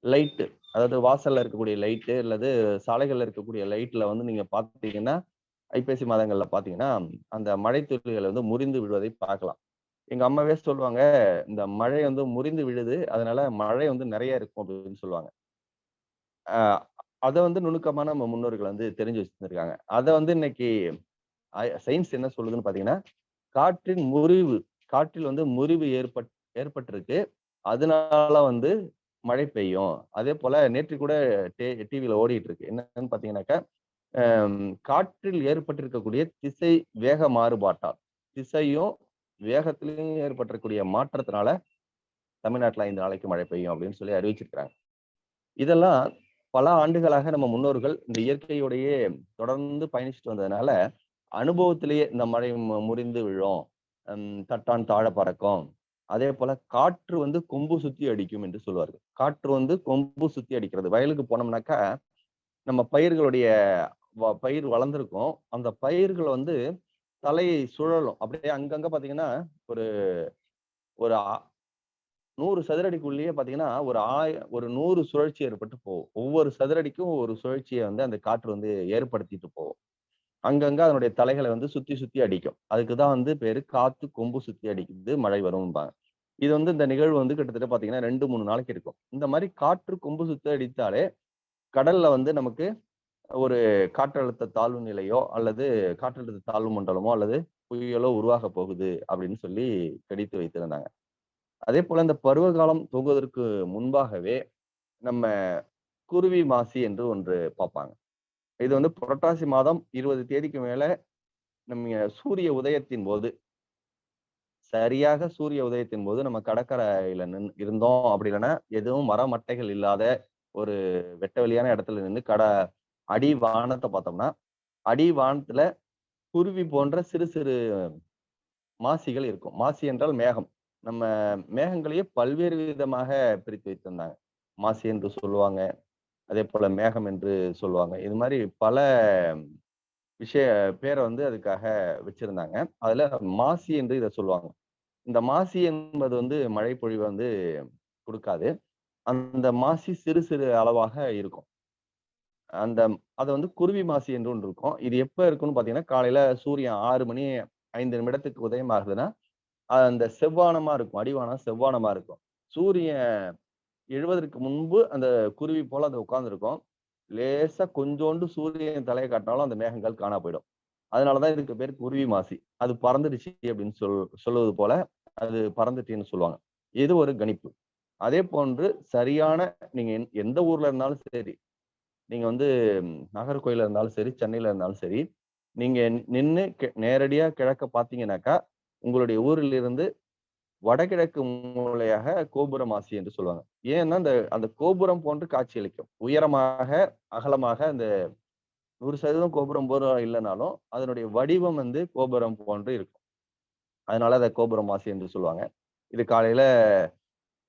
லைட்டு, அதாவது வாசல்ல இருக்கக்கூடிய லைட்டு அல்லது சாலைகள்ல இருக்கக்கூடிய லைட்ல வந்து நீங்க பாத்தீங்கன்னா, ஐப்பசி மாதங்கள்ல பாத்தீங்கன்னா அந்த மழை துளிகள் வந்து முறிந்து விழுவதை பார்க்கலாம். எங்க அம்மாவே சொல்லுவாங்க, இந்த மழை வந்து முறிந்து விழுது, அதனால மழை வந்து நிறைய இருக்கும் அப்படின்னு சொல்லுவாங்க. அதை வந்து நுணுக்கமா நம்ம முன்னோர்கள் வந்து தெரிஞ்சு வச்சிருக்காங்க. அதை வந்து இன்னைக்கு சயின்ஸ் என்ன சொல்லுதுன்னு பாத்தீங்கன்னா, காற்றில் வந்து முறிவு ஏற்பட்டிருக்கு, அதனால வந்து மழை பெய்யும். அதே போல நேற்று கூட டிவியில ஓடிட்டு இருக்கு. என்னன்னு பாத்தீங்கன்னாக்கா, காற்றில் ஏற்பட்டிருக்கக்கூடிய திசை வேக மாறுபாட்டால், திசையும் வேகத்திலையும் ஏற்பட்டிருக்கக்கூடிய மாற்றத்தினால தமிழ்நாட்டுல 5 நாளைக்கு மழை பெய்யும் அப்படின்னு சொல்லி அறிவிச்சிருக்கிறாங்க. இதெல்லாம் பல ஆண்டுகளாக நம்ம முன்னோர்கள் இந்த இயற்கையோடையே தொடர்ந்து பயணிச்சுட்டு வந்ததுனால அனுபவத்திலேயே இந்த மழை முறிந்து விழும், தட்டான் தாழ பறக்கும். அதே போல காற்று வந்து கொம்பு சுத்தி அடிக்கும் என்று சொல்லுவார்கள். காற்று வந்து கொம்பு சுத்தி அடிக்கிறது. வயலுக்கு போனோம்னாக்கா நம்ம பயிர்களுடைய பயிர் வளர்ந்துருக்கும். அந்த பயிர்கள் வந்து தலையை சுழலும். அப்படியே அங்கங்க பாத்தீங்கன்னா ஒரு ஒரு 100 சதுரடிக்குள்ளேயே பாத்தீங்கன்னா ஒரு 100 சுழற்சி ஏற்பட்டு போகும். ஒவ்வொரு சதுரடிக்கும் ஒரு சுழற்சியை வந்து அந்த காற்று வந்து ஏற்படுத்திட்டு போகும். அங்கங்க அதனுடைய தலைகளை வந்து சுத்தி சுத்தி அடிக்கும். அதுக்குதான் வந்து பேரு காத்து கொம்பு சுத்தி அடிக்குது, மழை வரும்பாங்க. இது வந்து இந்த நிகழ்வு வந்து கிட்டத்தட்ட பாத்தீங்கன்னா 2-3 நாளைக்கு இருக்கும். இந்த மாதிரி காற்று கொம்பு சுத்தி அடித்தாலே கடல்ல வந்து நமக்கு ஒரு காற்றழுத்த தாழ்வு நிலையோ அல்லது காற்றழுத்த தாழ்வு மண்டலமோ அல்லது புயலோ உருவாக போகுது அப்படின்னு சொல்லி கணித்து வைத்திருந்தாங்க. அதே போல இந்த பருவகாலம் துவங்குவதற்கு முன்பாகவே நம்ம குருவி மாசி என்று ஒன்று பார்ப்பாங்க. இது வந்து புரட்டாசி மாதம் 20 தேதிக்கு மேல நம்ம சூரிய உதயத்தின் போது, சரியாக சூரிய உதயத்தின் போது நம்ம கடற்கரையில இருந்தோம். அப்படி இல்லைன்னா எதுவும் மரமட்டைகள் இல்லாத ஒரு வெட்ட வெளியான இடத்துல நின்று அடி வானத்தை பார்த்தோம்னா, அடி வானத்துல குருவி போன்ற சிறு சிறு மாசிகள் இருக்கும். மாசி என்றால் மேகம். நம்ம மேகங்களையே பல்வேறு விதமாக பிரித்து வைத்திருந்தாங்க. மாசி என்று சொல்லுவாங்க, அதே போல மேகம் என்று சொல்லுவாங்க. இது மாதிரி பல பேரை வந்து அதுக்காக வச்சிருந்தாங்க. அதுல மாசி என்று இதை சொல்லுவாங்க. இந்த மாசி என்பது வந்து மழை பொழிவை வந்து கொடுக்காது. அந்த மாசி சிறு சிறு அளவாக இருக்கும். அது வந்து குருவி மாசி என்று ஒன்று இருக்கும். இது எப்ப இருக்குன்னு பாத்தீங்கன்னா, காலையில சூரியன் 6 மணி 5 நிமிடத்துக்கு உதயம் ஆகுதுன்னா அந்த செவ்வானமா இருக்கும். அடிவானம் செவ்வானமா இருக்கும். சூரியன் எழுவதற்கு முன்பு அந்த குருவி போல அது உட்கார்ந்துருக்கும். லேசா கொஞ்சோண்டு சூரியன் தலையை காட்டினாலும் அந்த மேகங்கள் காணா போயிடும். அதனாலதான் இதுக்கு பேர் குருவி மாசி. அது பறந்துடுச்சு அப்படின்னு சொல்லுவது போல அது பறந்துட்டுன்னு சொல்லுவாங்க. இது ஒரு கணிப்பு. அதே போன்று சரியான நீங்க எந்த ஊர்ல இருந்தாலும் சரி, நீங்க வந்து நாகர்கோயில இருந்தாலும் சரி, சென்னையில இருந்தாலும் சரி, நீங்க நின்னு நேரடியா கிழக்க பாத்தீங்கன்னாக்கா உங்களுடைய ஊரில் இருந்து வடகிழக்கு மூலையாக கோபுர மாசி என்று சொல்லுவாங்க. ஏன்னா அந்த கோபுரம் போன்று காட்சி அளிக்கும். உயரமாக அகலமாக அந்த 100% கோபுரம் போல இல்லைனாலும் அதனுடைய வடிவம் வந்து கோபுரம் போன்று இருக்கும். அதனால அதை கோபுர மாசி என்று சொல்லுவாங்க. இது காலையில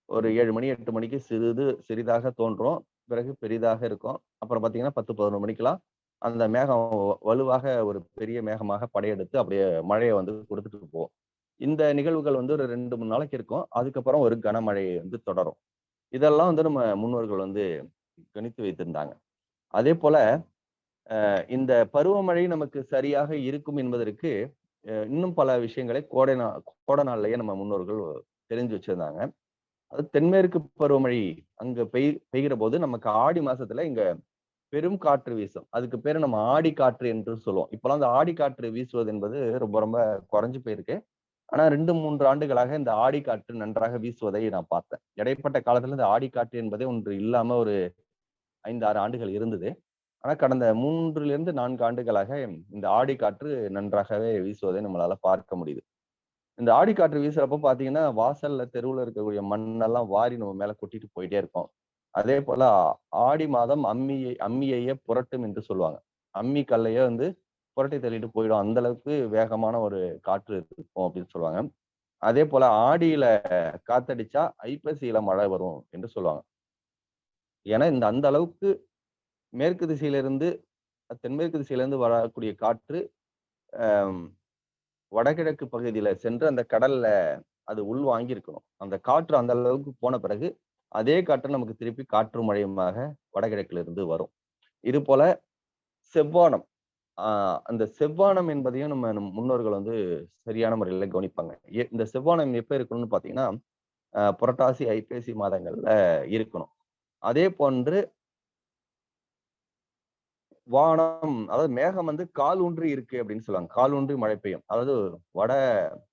ஒரு 7 மணி 8 மணிக்கு சிறிதாக தோன்றும், பிறகு பெரிதாக இருக்கும். அப்புறம் பாத்தீங்கன்னா 10-11 மணிக்கெல்லாம் அந்த மேகம் வலுவாக ஒரு பெரிய மேகமாக படையெடுத்து அப்படியே மழையை வந்து கொடுத்துட்டு போகும். இந்த நிகழ்வுகள் வந்து ஒரு 2-3 நாளைக்கு இருக்கும். அதுக்கப்புறம் ஒரு கனமழை வந்து தொடரும். இதெல்லாம் வந்து நம்ம முன்னோர்கள் வந்து கணித்து வைத்திருந்தாங்க. அதே போல இந்த பருவமழை நமக்கு சரியாக இருக்கும் என்பதற்கு இன்னும் பல விஷயங்களை கோடை நாள்லயே நம்ம முன்னோர்கள் தெரிஞ்சு வச்சிருந்தாங்க. அது தென்மேற்கு பருவமழை அங்க பெய்கிற போது நமக்கு ஆடி மாசத்துல இங்க பெரும் காற்று வீசும். அதுக்கு பேரு நம்ம ஆடி காற்று என்று சொல்லுவோம். இப்பெல்லாம் அந்த ஆடி காற்று வீசுவது என்பது ரொம்ப ரொம்ப குறைஞ்சு போயிருக்கு. ஆனா 2-3 ஆண்டுகளாக இந்த ஆடி காற்று நன்றாக வீசுவதை நான் பார்த்தேன். இடைப்பட்ட காலத்துல இந்த ஆடி காற்று என்பதே ஒன்று இல்லாம ஒரு 5-6 ஆண்டுகள் இருந்தது. ஆனா கடந்த 3-4 ஆண்டுகளாக இந்த ஆடி காற்று நன்றாகவே வீசுவதை நம்மளால பார்க்க முடியுது. இந்த ஆடி காற்று வீசுறப்ப பாத்தீங்கன்னா வாசல்ல தெருவுல இருக்கக்கூடிய மண்ணெல்லாம் வாரி நம்ம மேல கொட்டிட்டு போயிட்டே இருக்கும். அதே போல ஆடி மாதம் அம்மியையே புரட்டும் என்று சொல்லுவாங்க. அம்மி கல்லையே வந்து புரட்டி தள்ளிட்டு போயிடும். அந்த அளவுக்கு வேகமான ஒரு காற்று இருக்கும் அப்படின்னு சொல்லுவாங்க. அதே போல ஆடியில காத்தடிச்சா ஐப்பசியில மழை வரும் என்று சொல்லுவாங்க. ஏன்னா அந்த அளவுக்கு மேற்கு திசையிலிருந்து தென்மேற்கு திசையிலிருந்து வரக்கூடிய காற்று வடகிழக்கு பகுதியில சென்று அந்த கடல்ல அது உள் வாங்கி இருக்கணும். அந்த காற்று அந்த அளவுக்கு போன பிறகு அதே காற்று நமக்கு திருப்பி காற்று மழையுமாக வடகிழக்குல இருந்து வரும். இது போல செவ்வானம் அந்த செவ்வானம் என்பதையும் நம்ம முன்னோர்கள் வந்து சரியான முறையில கவனிப்பாங்க. இந்த செவ்வானம் எப்ப இருக்கணும்னு பாத்தீங்கன்னா புரட்டாசி ஐப்பசி மாதங்கள்ல இருக்கணும். அதே போன்று வானம் அதாவது மேகம் வந்து கால் ஊன்றி இருக்கு அப்படின்னு சொல்லுவாங்க. கால் ஊன்றி மழை பெய்யும். அதாவது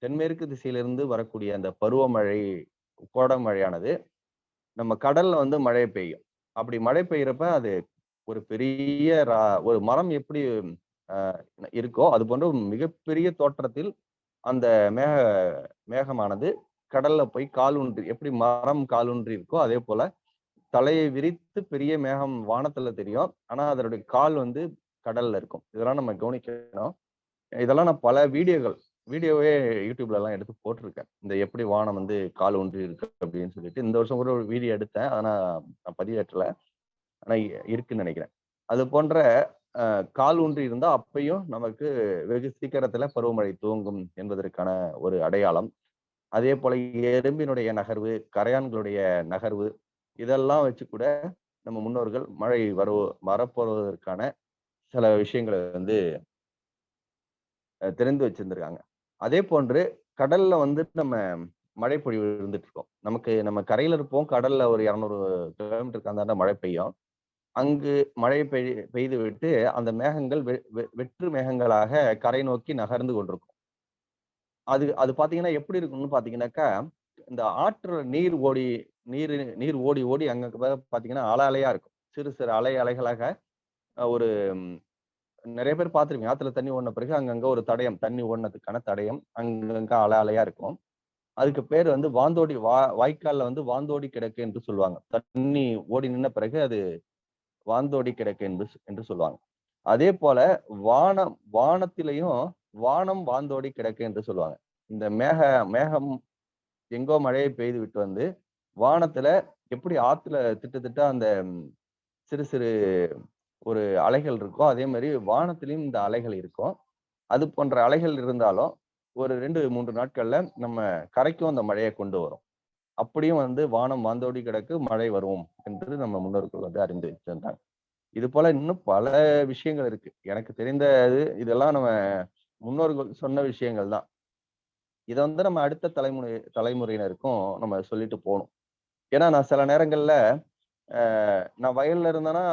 தென்மேற்கு திசையிலிருந்து வரக்கூடிய அந்த பருவமழை கோடை மழையானது நம்ம கடல்ல வந்து மழை பெய்யும். அப்படி மழை பெய்யறப்ப அது ஒரு பெரிய ஒரு மரம் எப்படி இருக்கோ அது போன்ற மிகப்பெரிய தோற்றத்தில் அந்த மேகமானது கடல்ல போய் கால் ஊன்றி எப்படி மரம் கால் ஊன்றி இருக்கோ அதே போல தலையை விரித்து பெரிய மேகம் வானத்துல தெரியும். ஆனா அதனுடைய கால் வந்து கடல்ல இருக்கும். இதெல்லாம் நம்ம கவனிக்கணும். இதெல்லாம் நான் பல வீடியோவே யூடியூப்ல எல்லாம் எடுத்து போட்டிருக்கேன். இந்த எப்படி வானம் வந்து கால் ஊன்றி இருக்கு அப்படின்னு சொல்லிட்டு இந்த வருஷம் கூட ஒரு வீடியோ எடுத்தேன். ஆனா நான் பதிவேற்றல. ஆனா இருக்குன்னு நினைக்கிறேன். அது போன்ற கால் ஊன்றி இருந்தா அப்பயும் நமக்கு வெகு சீக்கிரத்துல பருவமழை துவங்கும் என்பதற்கான ஒரு அடையாளம். அதே போல எறும்பினுடைய நகர்வு, கரையான்களுடைய நகர்வு இதெல்லாம் வச்சு கூட நம்ம முன்னோர்கள் மழை வரப்போவதற்கான சில விஷயங்களை வந்து தெரிந்து வச்சிருந்திருக்காங்க. அதே போன்று கடல்ல வந்து நம்ம மழை பொழிவு இருந்துட்டு இருக்கோம். நம்ம கரையில இருப்போம். கடல்ல ஒரு 200 கிலோமீட்டருக்கு அந்தாண்ட மழை பெய்யும். அங்கு மழை பெய்து விட்டு அந்த மேகங்கள் வெற்று மேகங்களாக கரை நோக்கி நகர்ந்து கொண்டிருக்கும். அது பாத்தீங்கன்னா எப்படி இருக்கும்னு பாத்தீங்கன்னாக்கா இந்த ஆற்றுல நீர் ஓடி ஓடி அங்க பாத்தீங்கன்னா அலையா இருக்கும். சிறு சிறு அலைகளாக ஒரு நிறைய பேர் பார்த்திருப்பீங்க. ஆத்துல தண்ணி ஓடின பிறகு அங்கங்க ஒரு தடயம், தண்ணி ஓடினதுக்கான தடயம் அங்கங்க அலையா இருக்கும். அதுக்கு பேர் வந்து வாந்தோடி வாய்க்கால்ல வந்து வாந்தோடி கிடக்கு என்று சொல்லுவாங்க. தண்ணி ஓடி நின்ன பிறகு அது வாந்தோடி கிடக்கு என்று சொல்லுவாங்க. அதே போல வானத்திலையும் வானம் வாந்தோடி கிடக்கு என்று சொல்லுவாங்க. இந்த மேகம் எங்கோ மழையை பெய்து விட்டு வந்து வானத்துல எப்படி ஆத்துல திட்ட அந்த சிறு சிறு ஒரு அலைகள் இருக்கோ அதே மாதிரி வானத்திலையும் இந்த அலைகள் இருக்கும். அது போன்ற அலைகள் இருந்தாலும் ஒரு 2-3 நாட்கள்ல நம்ம கரைக்கும் அந்த மழையை கொண்டு வரும். அப்படியும் வந்து வானம் வாந்தோடி கிடக்கு மழை வரும் என்று நம்ம முன்னோர்கள் வந்து அறிந்து வச்சிருந்தாங்க. இது போல இன்னும் பல விஷயங்கள் இருக்கு. எனக்கு தெரிந்தது இதெல்லாம் நம்ம முன்னோர்கள் சொன்ன விஷயங்கள் தான். இதை வந்து நம்ம அடுத்த தலைமுறையினருக்கும் நம்ம சொல்லிட்டு போகணும். ஏன்னா நான் சில நேரங்கள்ல நான் வயல்ல இருந்தேன்னா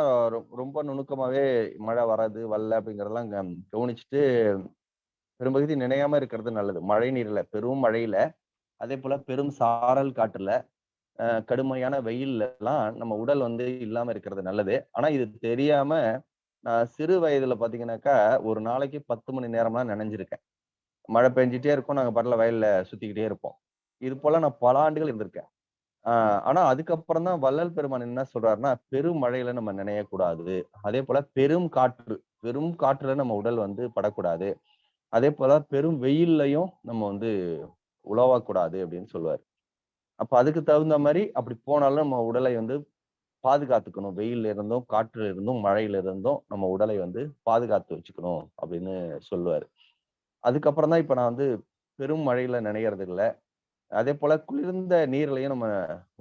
ரொம்ப நுணுக்கமாவே மழை வராது வரல அப்படிங்கறதெல்லாம் கவனிச்சுட்டு பெரும்பகுதி நினையாம இருக்கிறது நல்லது. மழை நீர்ல பெரும் மழையில அதே போல பெரும் சாரல் காற்றுல கடுமையான வெயில்ல எல்லாம் நம்ம உடல் வந்து இல்லாம இருக்கிறது நல்லது. ஆனா இது தெரியாம நான் சிறு வயதுல பாத்தீங்கன்னாக்கா ஒரு நாளைக்கு 10 மணி நேரம்லாம் நனைஞ்சிருக்கேன். மழை பெஞ்சிட்டே இருக்கும். நாங்க பாட்டுல வயல்ல சுத்திக்கிட்டே இருப்போம். இது போல நான் பல ஆண்டுகள் இருந்திருக்கேன். ஆனா அதுக்கப்புறம் தான் வள்ளல் பெருமான் என்ன சொல்றாருன்னா பெரும் மழையில நம்ம நினையக்கூடாது. அதே போல பெரும் காற்றுல நம்ம உடல் வந்து படக்கூடாது. அதே போல பெரும் வெயில்லையும் நம்ம வந்து உழவக்கூடாது அப்படின்னு சொல்லுவாரு. அப்ப அதுக்கு தகுந்த மாதிரி அப்படி போனாலும் நம்ம உடலை வந்து பாதுகாத்துக்கணும். வெயில்ல இருந்தும் காற்றுல இருந்தும் மழையில இருந்தும் நம்ம உடலை வந்து பாதுகாத்து வச்சுக்கணும் அப்படின்னு சொல்லுவாரு. அதுக்கப்புறம் தான் இப்ப நான் வந்து பெரும் மழையில நனையறது இல்லை. அதே போல குளிர்ந்த நீர்லயும் நம்ம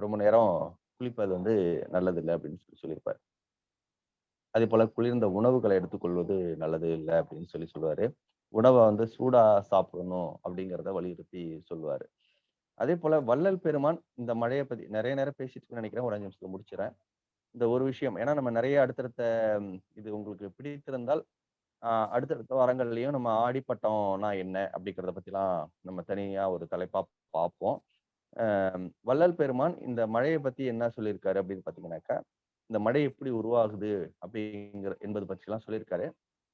ரொம்ப நேரம் குளிப்பது வந்து நல்லது இல்லை அப்படின்னு சொல்லியிருப்பாரு. அதே போல குளிர்ந்த உணவுகளை எடுத்துக்கொள்வது நல்லது இல்லை அப்படின்னு சொல்லுவாரு. உணவை வந்து சூடா சாப்பிடணும் அப்படிங்கிறத வலியுறுத்தி சொல்லுவாரு. அதே போல வள்ளல் பெருமான் இந்த மழையை பத்தி நிறைய நேரம் பேசிட்டு நினைக்கிறேன். ஒரு 5 நிமிஷத்துல முடிச்சிடறேன். இந்த ஒரு விஷயம், ஏன்னா நம்ம நிறைய அடுத்தடுத்த இது உங்களுக்கு பிடித்திருந்தால் அடுத்தடுத்த வாரங்கள்லயும் நம்ம ஆடிப்பட்டம்னா என்ன அப்படிங்கிறத பத்திலாம் நம்ம தனியா ஒரு தலைப்பா பார்ப்போம். வள்ளல் பெருமான் இந்த மழையை பத்தி என்ன சொல்லியிருக்காரு அப்படின்னு பாத்தீங்கன்னாக்கா, இந்த மழை எப்படி உருவாகுது என்பது பற்றி எல்லாம் சொல்லியிருக்காரு.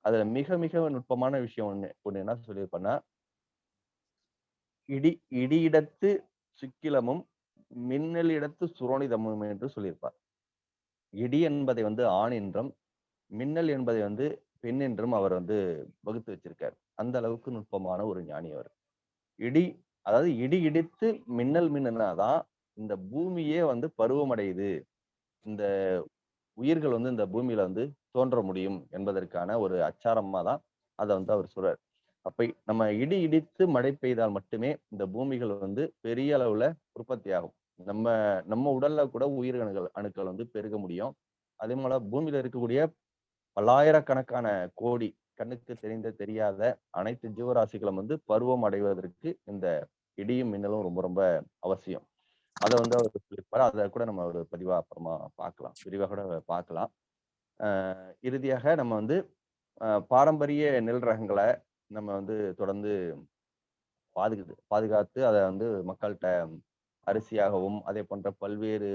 அதுல மிக மிக நுட்பமான விஷயம் ஒண்ணு என்ன சொல்லியிருப்பாருன்னா, இடியிடத்து சுக்கிலமும் மின்னலிடத்து சுரோனிதமும் என்று சொல்லியிருப்பார். இடி என்பதை வந்து ஆண் என்றும், மின்னல் என்பதை வந்து பெண் என்றும் அவர் வந்து வகுத்து வச்சிருக்கார். அந்த அளவுக்கு நுட்பமான ஒரு ஞானி அவர். இடி அதாவது இடி இடித்து மின்னல் மின்னலாதான் இந்த பூமியே வந்து பருவமடையுது. இந்த உயிர்கள் வந்து இந்த பூமியில வந்து தோன்ற முடியும் என்பதற்கான ஒரு அச்சாரமா தான் அதை வந்து அவர் சொல்றார். அப்ப நம்ம இடி இடித்து மழை பெய்தால் மட்டுமே இந்த பூமிகள் வந்து பெரிய அளவுல உற்பத்தி ஆகும். நம்ம நம்ம உடல்ல கூட அணுக்கள் வந்து பெருக முடியும். அதே போல பூமியில இருக்கக்கூடிய பல்லாயிரக்கணக்கான கோடி கண்ணுக்கு தெரியாத அனைத்து ஜீவராசிகளும் வந்து பருவம் அடைவதற்கு இந்த இடியும் மின்னலும் ரொம்ப ரொம்ப அவசியம். அதை வந்து அவர் சொல்லியிருப்பாரு. அதை கூட நம்ம ஒரு பதிவா அப்புறமா பார்க்கலாம், விரிவாக கூட பார்க்கலாம். இறுதியாக நம்ம வந்து பாரம்பரிய நெல் ரகங்களை நம்ம வந்து தொடர்ந்து பாதுகாத்து அதை வந்து மக்கள்கிட்ட அரிசியாகவும் அதே போன்ற பல்வேறு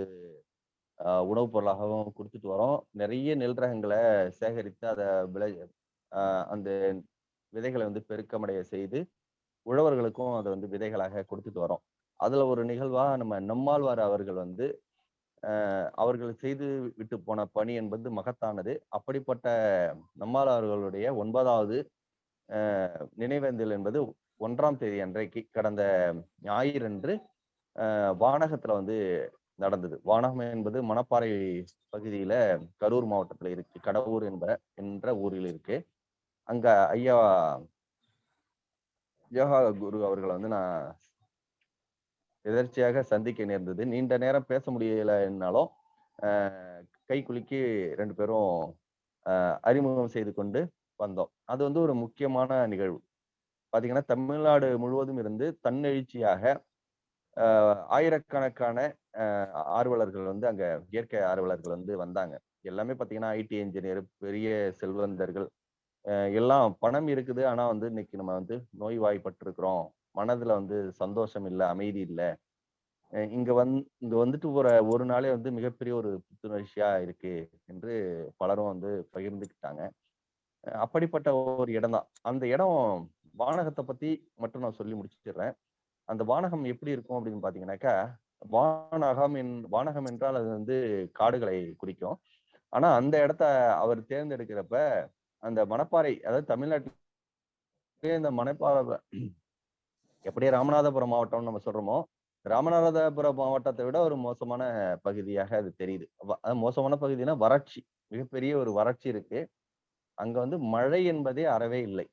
உணவுப் பொருளாகவும் கொடுத்துட்டு வரோம். நிறைய நெல் ரகங்களை சேகரித்து அதை அந்த விதைகளை வந்து பெருக்கமடைய செய்து உழவர்களுக்கும் அதை வந்து விதைகளாக கொடுத்துட்டு வரோம். அதுல ஒரு நிகழ்வா நம்ம நம்மாழ்வார் அவர்கள் வந்து அவர்கள் செய்து விட்டு போன பணி என்பது மகத்தானது. அப்படிப்பட்ட நம்மாழ்வார்களுடைய 9வது நினைவேந்தல் என்பது 1ஆம் தேதி அன்றைக்கு கடந்த ஞாயிறன்று வானகத்துல வந்து நடந்தது. வானகம் என்பது மணப்பாறை பகுதியில கரூர் மாவட்டத்துல இருக்கு. கடவுர் என்ற ஊரில் இருக்கு. அங்க ஐயா யோகா குரு அவர்களை வந்து நான் எதர்ச்சியாக சந்திக்க நேர்ந்தது. நீண்ட நேரம் பேச முடியலைன்னாலும் கை குலுக்கி 2 பேரும் அறிமுகம் செய்து கொண்டு வந்தோம். அது வந்து ஒரு முக்கியமான நிகழ்வு. பாத்தீங்கன்னா தமிழ்நாடு முழுவதும் இருந்து தன்னெழுச்சியாக ஆயிரக்கணக்கான ஆர்வலர்கள் வந்து அங்க இயற்கை ஆர்வலர்கள் வந்து வந்தாங்க. எல்லாமே பாத்தீங்கன்னா ஐடி இன்ஜினியர், பெரிய செல்வந்தர்கள், எல்லாம் பணம் இருக்குது. ஆனா வந்து இன்னைக்கு நம்ம வந்து நோய்வாய்ப்பட்டிருக்கிறோம், மனதுல வந்து சந்தோஷம் இல்லை, அமைதி இல்லை. இங்க வந்துட்டு ஒரு நாளே வந்து மிகப்பெரிய ஒரு புத்துணர்ச்சியா இருக்கு என்று பலரும் வந்து பகிர்ந்துக்கிட்டாங்க. அப்படிப்பட்ட ஒரு இடம் தான் அந்த இடம். வானகத்தை பத்தி மட்டும் நான் சொல்லி முடிச்சிடுறேன். அந்த வானகம் எப்படி இருக்கும் அப்படின்னு பாத்தீங்கன்னாக்கா, வானகம் என்றால் அது வந்து காடுகளை குறிக்கும். ஆனா அந்த இடத்த அவர் தேர்ந்தெடுக்கிறப்ப அந்த மணப்பாறை, அதாவது தமிழ்நாட்டிலே இந்த மணப்பாறை எப்படியே ராமநாதபுரம் மாவட்டம்னு நம்ம சொல்றோமோ, ராமநாதபுரம் மாவட்டத்தை விட ஒரு மோசமான பகுதியாக அது தெரியுது. மோசமான பகுதினா வறட்சி, மிகப்பெரிய ஒரு வறட்சி இருக்கு. அங்க வந்து மழை என்பதே அறவே இல்லை.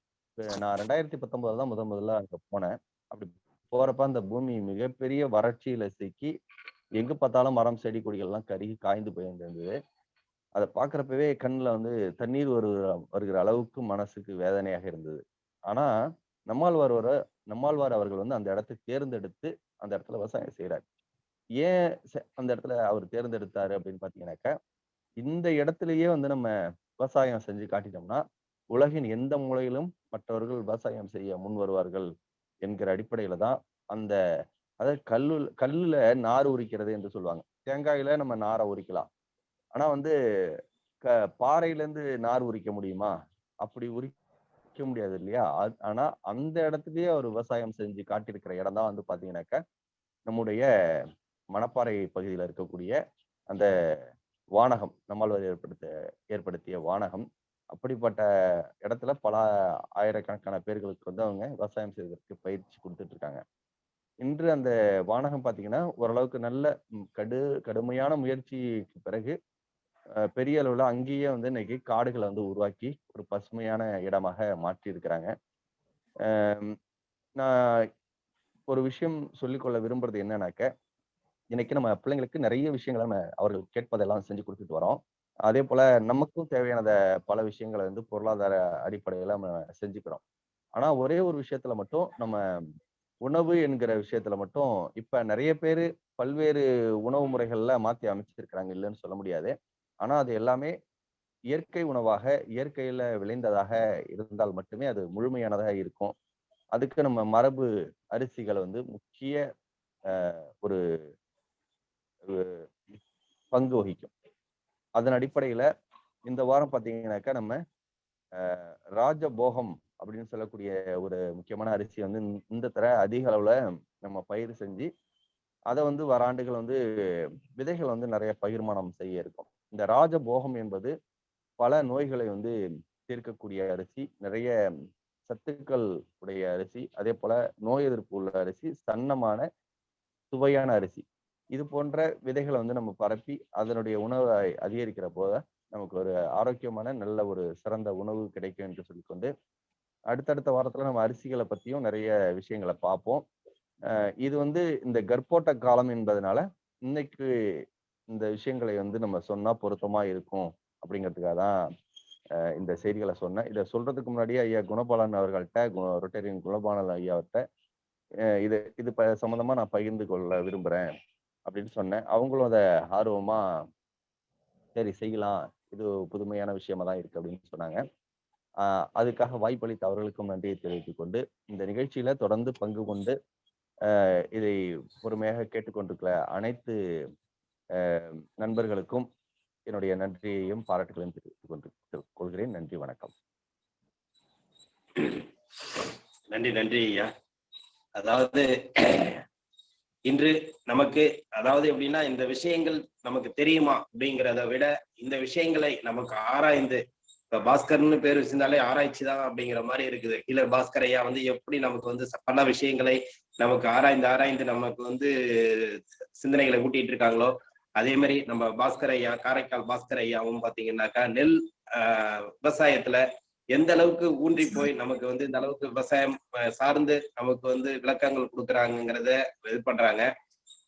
நான் 2019 தான் முதல்ல அங்க போனேன். அப்படி போறப்ப அந்த பூமி மிகப்பெரிய வறட்சியில சிக்கி எங்க பார்த்தாலும் மரம் செடி கொடிகள் எல்லாம் கருகி காய்ந்து போயிருந்தது. அதை பார்க்கறப்பவே கண்ணுல வந்து தண்ணீர் வருகிற அளவுக்கு மனசுக்கு வேதனையாக இருந்தது. ஆனா நம்மாழ்வார் அவர்கள் வந்து அந்த இடத்தை தேர்ந்தெடுத்து அந்த இடத்துல விவசாயம் செய்யறாரு. ஏன் அந்த இடத்துல அவர் தேர்ந்தெடுத்தாரு அப்படின்னு பாத்தீங்கன்னாக்கா, இந்த இடத்துலயே வந்து நம்ம விவசாயம் செஞ்சு காட்டிட்டோம்னா உலகின் எந்த மூலையிலும் மற்றவர்கள் விவசாயம் செய்ய முன் வருவார்கள் என்கிற அடிப்படையில தான் அந்த, அதாவது கல்லுல நார் உரிக்கிறது என்று சொல்லுவாங்க. தேங்காயில நம்ம நாரை உரிக்கலாம். ஆனா வந்து பாறையில இருந்து நார் உரிக்க முடியுமா? அப்படி உரிக்க முடியாது இல்லையா? ஆனா அந்த இடத்துலயே அவர் விவசாயம் செஞ்சு காட்டியிருக்கிற இடம் தான் வந்து பாத்தீங்கன்னாக்கா நம்முடைய மணப்பாறை பகுதியில இருக்கக்கூடிய அந்த வானகம், நம்மாழ்வார் ஏற்படுத்திய வானகம். அப்படிப்பட்ட இடத்துல பல ஆயிரக்கணக்கான பேர்களுக்கு வந்து அவங்க விவசாயம் செய்வதற்கு பயிற்சி கொடுத்துட்டு இருக்காங்க. இன்று அந்த வானகம் பாத்தீங்கன்னா ஓரளவுக்கு நல்ல கடுமையான முயற்சிக்கு பிறகு பெரிய அளவுல அங்கேயே வந்து இன்னைக்கு காடுகளை வந்து உருவாக்கி ஒரு பசுமையான இடமாக மாற்றி இருக்கிறாங்க. நான் ஒரு விஷயம் சொல்லிக்கொள்ள விரும்புறது என்னன்னாக்க, இன்னைக்கு நம்ம பிள்ளைங்களுக்கு நிறைய விஷயங்களை நம்ம அவர்கள் கேட்பதெல்லாம் செஞ்சு கொடுத்துட்டு வரோம். அதே போல நமக்கும் தேவையானத பல விஷயங்களை வந்து பொருளாதார அடிப்படையில நம்ம செஞ்சுக்கிறோம். ஆனா ஒரே ஒரு விஷயத்துல மட்டும் நம்ம உணவு என்கிற விஷயத்துல மட்டும் இப்ப நிறைய பேரு பல்வேறு உணவு முறைகள்ல மாத்தி அமைச்சிருக்கிறாங்க, இல்லைன்னு சொல்ல முடியாது. ஆனா அது எல்லாமே இயற்கை உணவாக, இயற்கையில விளைந்ததாக இருந்தால் மட்டுமே அது முழுமையானதாக இருக்கும். அதுக்கு நம்ம மரபு அரிசிகள் வந்து முக்கிய ஒரு பங்கு வகிக்கும். அதன் அடிப்படையில இந்த வாரம் பாத்தீங்கன்னாக்கா நம்ம ராஜபோகம் அப்படின்னு சொல்லக்கூடிய ஒரு முக்கியமான அரிசி வந்து இந்த தர அதிக அளவுல நம்ம பயிர் செஞ்சு அதை வந்து வர ஆண்டுகள் வந்து விதைகள் வந்து நிறைய பகிர்மானம் செய்ய இருக்கும். இந்த ராஜபோகம் என்பது பல நோய்களை வந்து தீர்க்கக்கூடிய அரிசி, நிறைய சத்துக்கள் உடைய அரிசி, அதே போல நோய் எதிர்ப்பு உள்ள அரிசி, சன்னமான சுவையான அரிசி. இது போன்ற விதைகளை வந்து நம்ம பரப்பி அதனுடைய உணவை அதிகரிக்கிற போத நமக்கு ஒரு ஆரோக்கியமான நல்ல ஒரு சிறந்த உணவு கிடைக்கும் என்று சொல்லிக்கொண்டு, அடுத்தடுத்த வாரத்துல நம்ம அரிசிகளை பத்தியும் நிறைய விஷயங்களை பார்ப்போம். இது வந்து இந்த கர்ப்போட்ட காலம் என்பதனால இன்னைக்கு இந்த விஷயங்களை வந்து நம்ம சொன்னா பொருத்தமா இருக்கும் அப்படிங்கிறதுக்காக தான் இந்த செய்திகளை சொன்னேன். இதை சொல்றதுக்கு முன்னாடியே ஐயா குணபாலன் அவர்கள்ட்ட, ரொட்டேரியன் குணபாலன் ஐயாவர்கிட்ட இது சம்பந்தமா நான் பகிர்ந்து கொள்ள விரும்புறேன் அப்படின்னு சொன்னேன். அவங்களும் அதை ஆர்வமா சரி செய்யலாம், இது புதுமையான விஷயமா தான் இருக்கு அப்படின்னு சொன்னாங்க. அதுக்காக வாய்ப்பளித்த அவர்களுக்கும் நன்றியை தெரிவித்துக் கொண்டு, இந்த நிகழ்ச்சியில தொடர்ந்து பங்கு கொண்டு இதை பொறுமையாக கேட்டுக்கொண்டிருக்கிற அனைத்து நண்பர்களுக்கும் என்னுடைய நன்றியையும் பாராட்டுகளையும் தெரிவித்துக் கொள்கிறேன். நன்றி, வணக்கம். நன்றி ஐயா. அதாவது இன்று நமக்கு அதாவது எப்படின்னா, இந்த விஷயங்கள் நமக்கு தெரியுமா அப்படிங்கிறத விட இந்த விஷயங்களை நமக்கு ஆராய்ந்து, இப்ப பாஸ்கர்னு பேர் வச்சிருந்தாலே ஆராய்ச்சி தான் அப்படிங்கிற மாதிரி இருக்குது. கீழே பாஸ்கர் ஐயா வந்து எப்படி நமக்கு வந்து பல விஷயங்களை நமக்கு ஆராய்ந்து நமக்கு வந்து சிந்தனைகளை ஊட்டிட்டு இருக்காங்களோ, அதே மாதிரி நம்ம பாஸ்கர் ஐயா, காரைக்கால் பாஸ்கர் ஐயாவும் பாத்தீங்கன்னாக்கா நெல் விவசாயத்துல எந்த அளவுக்கு ஊன்றி போய் நமக்கு வந்து இந்த அளவுக்கு விவசாயம் சார்ந்து நமக்கு வந்து விளக்கங்கள் கொடுக்குறாங்கிறத இது பண்றாங்க.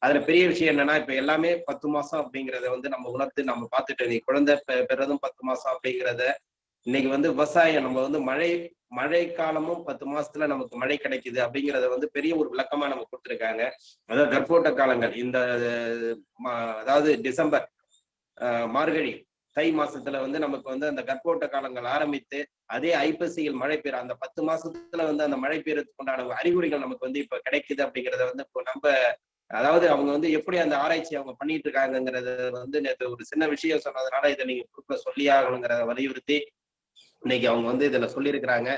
அதுல பெரிய விஷயம் என்னன்னா, இப்ப எல்லாமே 10 மாசம் அப்படிங்கிறத வந்து நம்ம உணர்த்து நம்ம பார்த்துட்டு, நீ குழந்தை பெறதும் 10 மாசம் அப்படிங்கிறத இன்னைக்கு வந்து விவசாயம் நம்ம வந்து மழை காலமும் 10 மாசத்துல நமக்கு மழை கிடைக்குது அப்படிங்கிறத வந்து பெரிய ஒரு விளக்கமா நம்ம கொடுத்துருக்காங்க. அதாவது கர்ப்போட்ட காலங்கள் இந்த அதாவது டிசம்பர், மார்கழி, தை மாசத்துல வந்து நமக்கு வந்து அந்த கர்ப்போட்ட காலங்கள் ஆரம்பித்து அதே ஐப்பசியில் மழை பெய்யும் அந்த 10 மாசத்துல வந்து அந்த மழை பெய்யறதுக்கு உண்டான அறிகுறிகள் நமக்கு வந்து இப்ப கிடைக்குது அப்படிங்கிறத வந்து இப்போ நம்ம அதாவது அவங்க வந்து எப்படி அந்த ஆராய்ச்சி அவங்க பண்ணிட்டு இருக்காங்கிறத வந்து நேற்று ஒரு சின்ன விஷயம் சொன்னதுனால இதை நீங்க குரூப்ல சொல்லியாகணுங்கிறத வலியுறுத்தி இன்னைக்கு அவங்க வந்து இதுல சொல்லியிருக்கிறாங்க.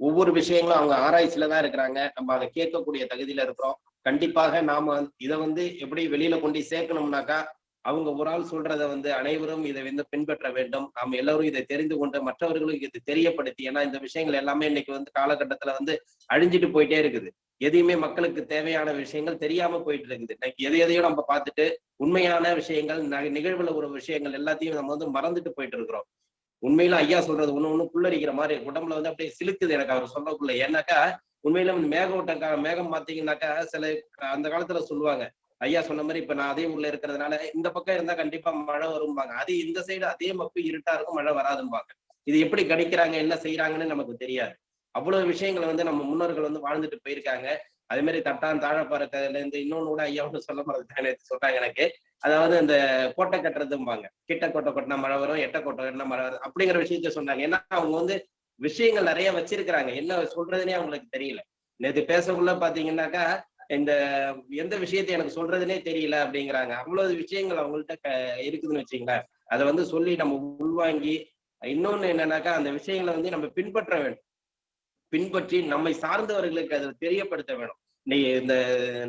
ஒவ்வொரு விஷயங்களும் அவங்க ஆராய்ச்சியில தான் இருக்கிறாங்க. நம்ம அதை கேட்கக்கூடிய தகுதியில இருக்கிறோம். கண்டிப்பாக நாம இதை வந்து எப்படி வெளியில கொண்டு சேர்க்கணும்னாக்கா, அவங்க ஒரு ஆள் சொல்றதை வந்து அனைவரும் இதை வந்து பின்பற்ற வேண்டும். நாம் எல்லாரும் இதை தெரிந்து கொண்டு மற்றவர்களுக்கு இதை தெரியப்படுத்தி, ஏன்னா இந்த விஷயங்கள் எல்லாமே இன்னைக்கு வந்து காலகட்டத்துல வந்து அழிஞ்சிட்டு போயிட்டே இருக்குது. எதையுமே மக்களுக்கு தேவையான விஷயங்கள் தெரியாம போயிட்டு இருக்குது. இன்னைக்கு எதையும் நம்ம பார்த்துட்டு உண்மையான விஷயங்கள், நிகழ்வுல ஒரு விஷயங்கள் எல்லாத்தையும் நம்ம வந்து மறந்துட்டு போயிட்டு இருக்கிறோம். உண்மையில ஐயா சொல்றது ஒண்ணு புல்லரிக்கிற மாதிரி உடம்புல வந்து அப்படியே சிலுக்குது எனக்கு அவர் சொல்லக்குள்ள. ஏன்னாக்கா உண்மையில மேகம் பாத்தீங்கன்னாக்கா சில அந்த காலத்துல சொல்லுவாங்க, ஐயா சொன்ன மாதிரி இப்ப நான் அதே ஊர்ல இருக்கிறதுனால இந்த பக்கம் இருந்தா கண்டிப்பா மழை வரும்பாங்க. அது இந்த சைடு அதே மப்பு இருட்டா இருக்கும், மழை வராதும்பாங்க. இது எப்படி கணிக்கிறாங்க, என்ன செய்யறாங்கன்னு நமக்கு தெரியாது. அவ்வளவு விஷயங்களை வந்து நம்ம முன்னோர்கள் வந்து வாழ்ந்துட்டு போயிருக்காங்க. அதே மாதிரி தட்டான் தாழப்பாறதுல இருந்து இன்னொன்னு கூட ஐயா ஒன்று சொல்ல மறந்துட்டாங்க, சொல்றாங்க எனக்கு. அதாவது இந்த கோட்டை கட்டுறதும்பாங்க, கிட்ட கோட்டை கொட்டினா மழை வரும், எட்ட கோட்டை கட்டினா மழை வரும் அப்படிங்கிற விஷயத்த சொன்னாங்க. ஏன்னா அவங்க வந்து விஷயங்கள் நிறைய வச்சிருக்கிறாங்க, என்ன சொல்றதுன்னே அவங்களுக்கு தெரியல. நேற்று பேசக்குள்ள பாத்தீங்கன்னாக்கா இந்த எந்த விஷயத்தை எனக்கு சொல்றதுன்னே தெரியல அப்படிங்கிறாங்க. அவ்வளவு விஷயங்கள் அவங்கள்ட்ட இருக்குதுன்னு வச்சுங்களேன். அதை வந்து சொல்லி நம்ம உள்வாங்கி, இன்னொன்னு என்னன்னாக்கா அந்த விஷயங்களை வந்து நம்ம பின்பற்ற வேண்டும். பின்பற்றி நம்மை சார்ந்தவர்களுக்கு அதை தெரியப்படுத்த வேணும். இன்னைக்கு இந்த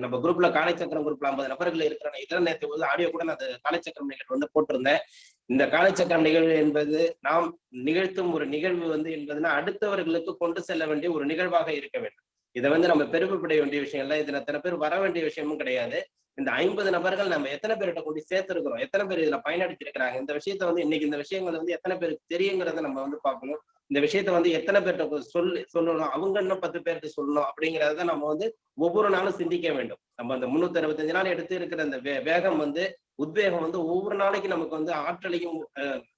நம்ம குரூப்ல காலைச்சக்கரம் குரூப்ல 50 நபர்கள் இருக்கிற இதெல்லாம் நேற்று வந்து ஆடியோ கூட நான் காலைச்சக்கரம் நிகழ்வு வந்து போட்டிருந்தேன். இந்த காலைச்சக்கரம் நிகழ்வு என்பது நாம் நிகழ்த்தும் ஒரு நிகழ்வு வந்து என்பதுன்னா அடுத்தவர்களுக்கு கொண்டு செல்ல வேண்டிய ஒரு நிகழ்வாக இருக்க வேண்டும். இதை வந்து நம்ம பெருமைப்பட வேண்டிய விஷயம் இல்லை, இதுல எத்தனை பேர் வர வேண்டிய விஷயமும் கிடையாது. இந்த 50 நபர்கள் நம்ம எத்தனை பேர்கிட்ட கொண்டு சேர்த்திருக்கிறோம், எத்தனை பேர் இதுல பயனடைத்திருக்கிறாங்க, இந்த விஷயத்த வந்து இன்னைக்கு இந்த விஷயங்கள் வந்து எத்தனை பேருக்கு தெரியுங்கிறத நம்ம வந்து பார்க்கணும். இந்த விஷயத்த வந்து எத்தனை பேர்கிட்ட சொல்லணும், அவங்க இன்னும் 10 பேருக்கு சொல்லணும் அப்படிங்கறத நம்ம வந்து ஒவ்வொரு நாளும் சிந்திக்க வேண்டும். நம்ம அந்த 365 நாள் எடுத்து இருக்கிற அந்த வேகம் வந்து உத்வேகம் வந்து ஒவ்வொரு நாளைக்கு நமக்கு வந்து ஆற்றலையும்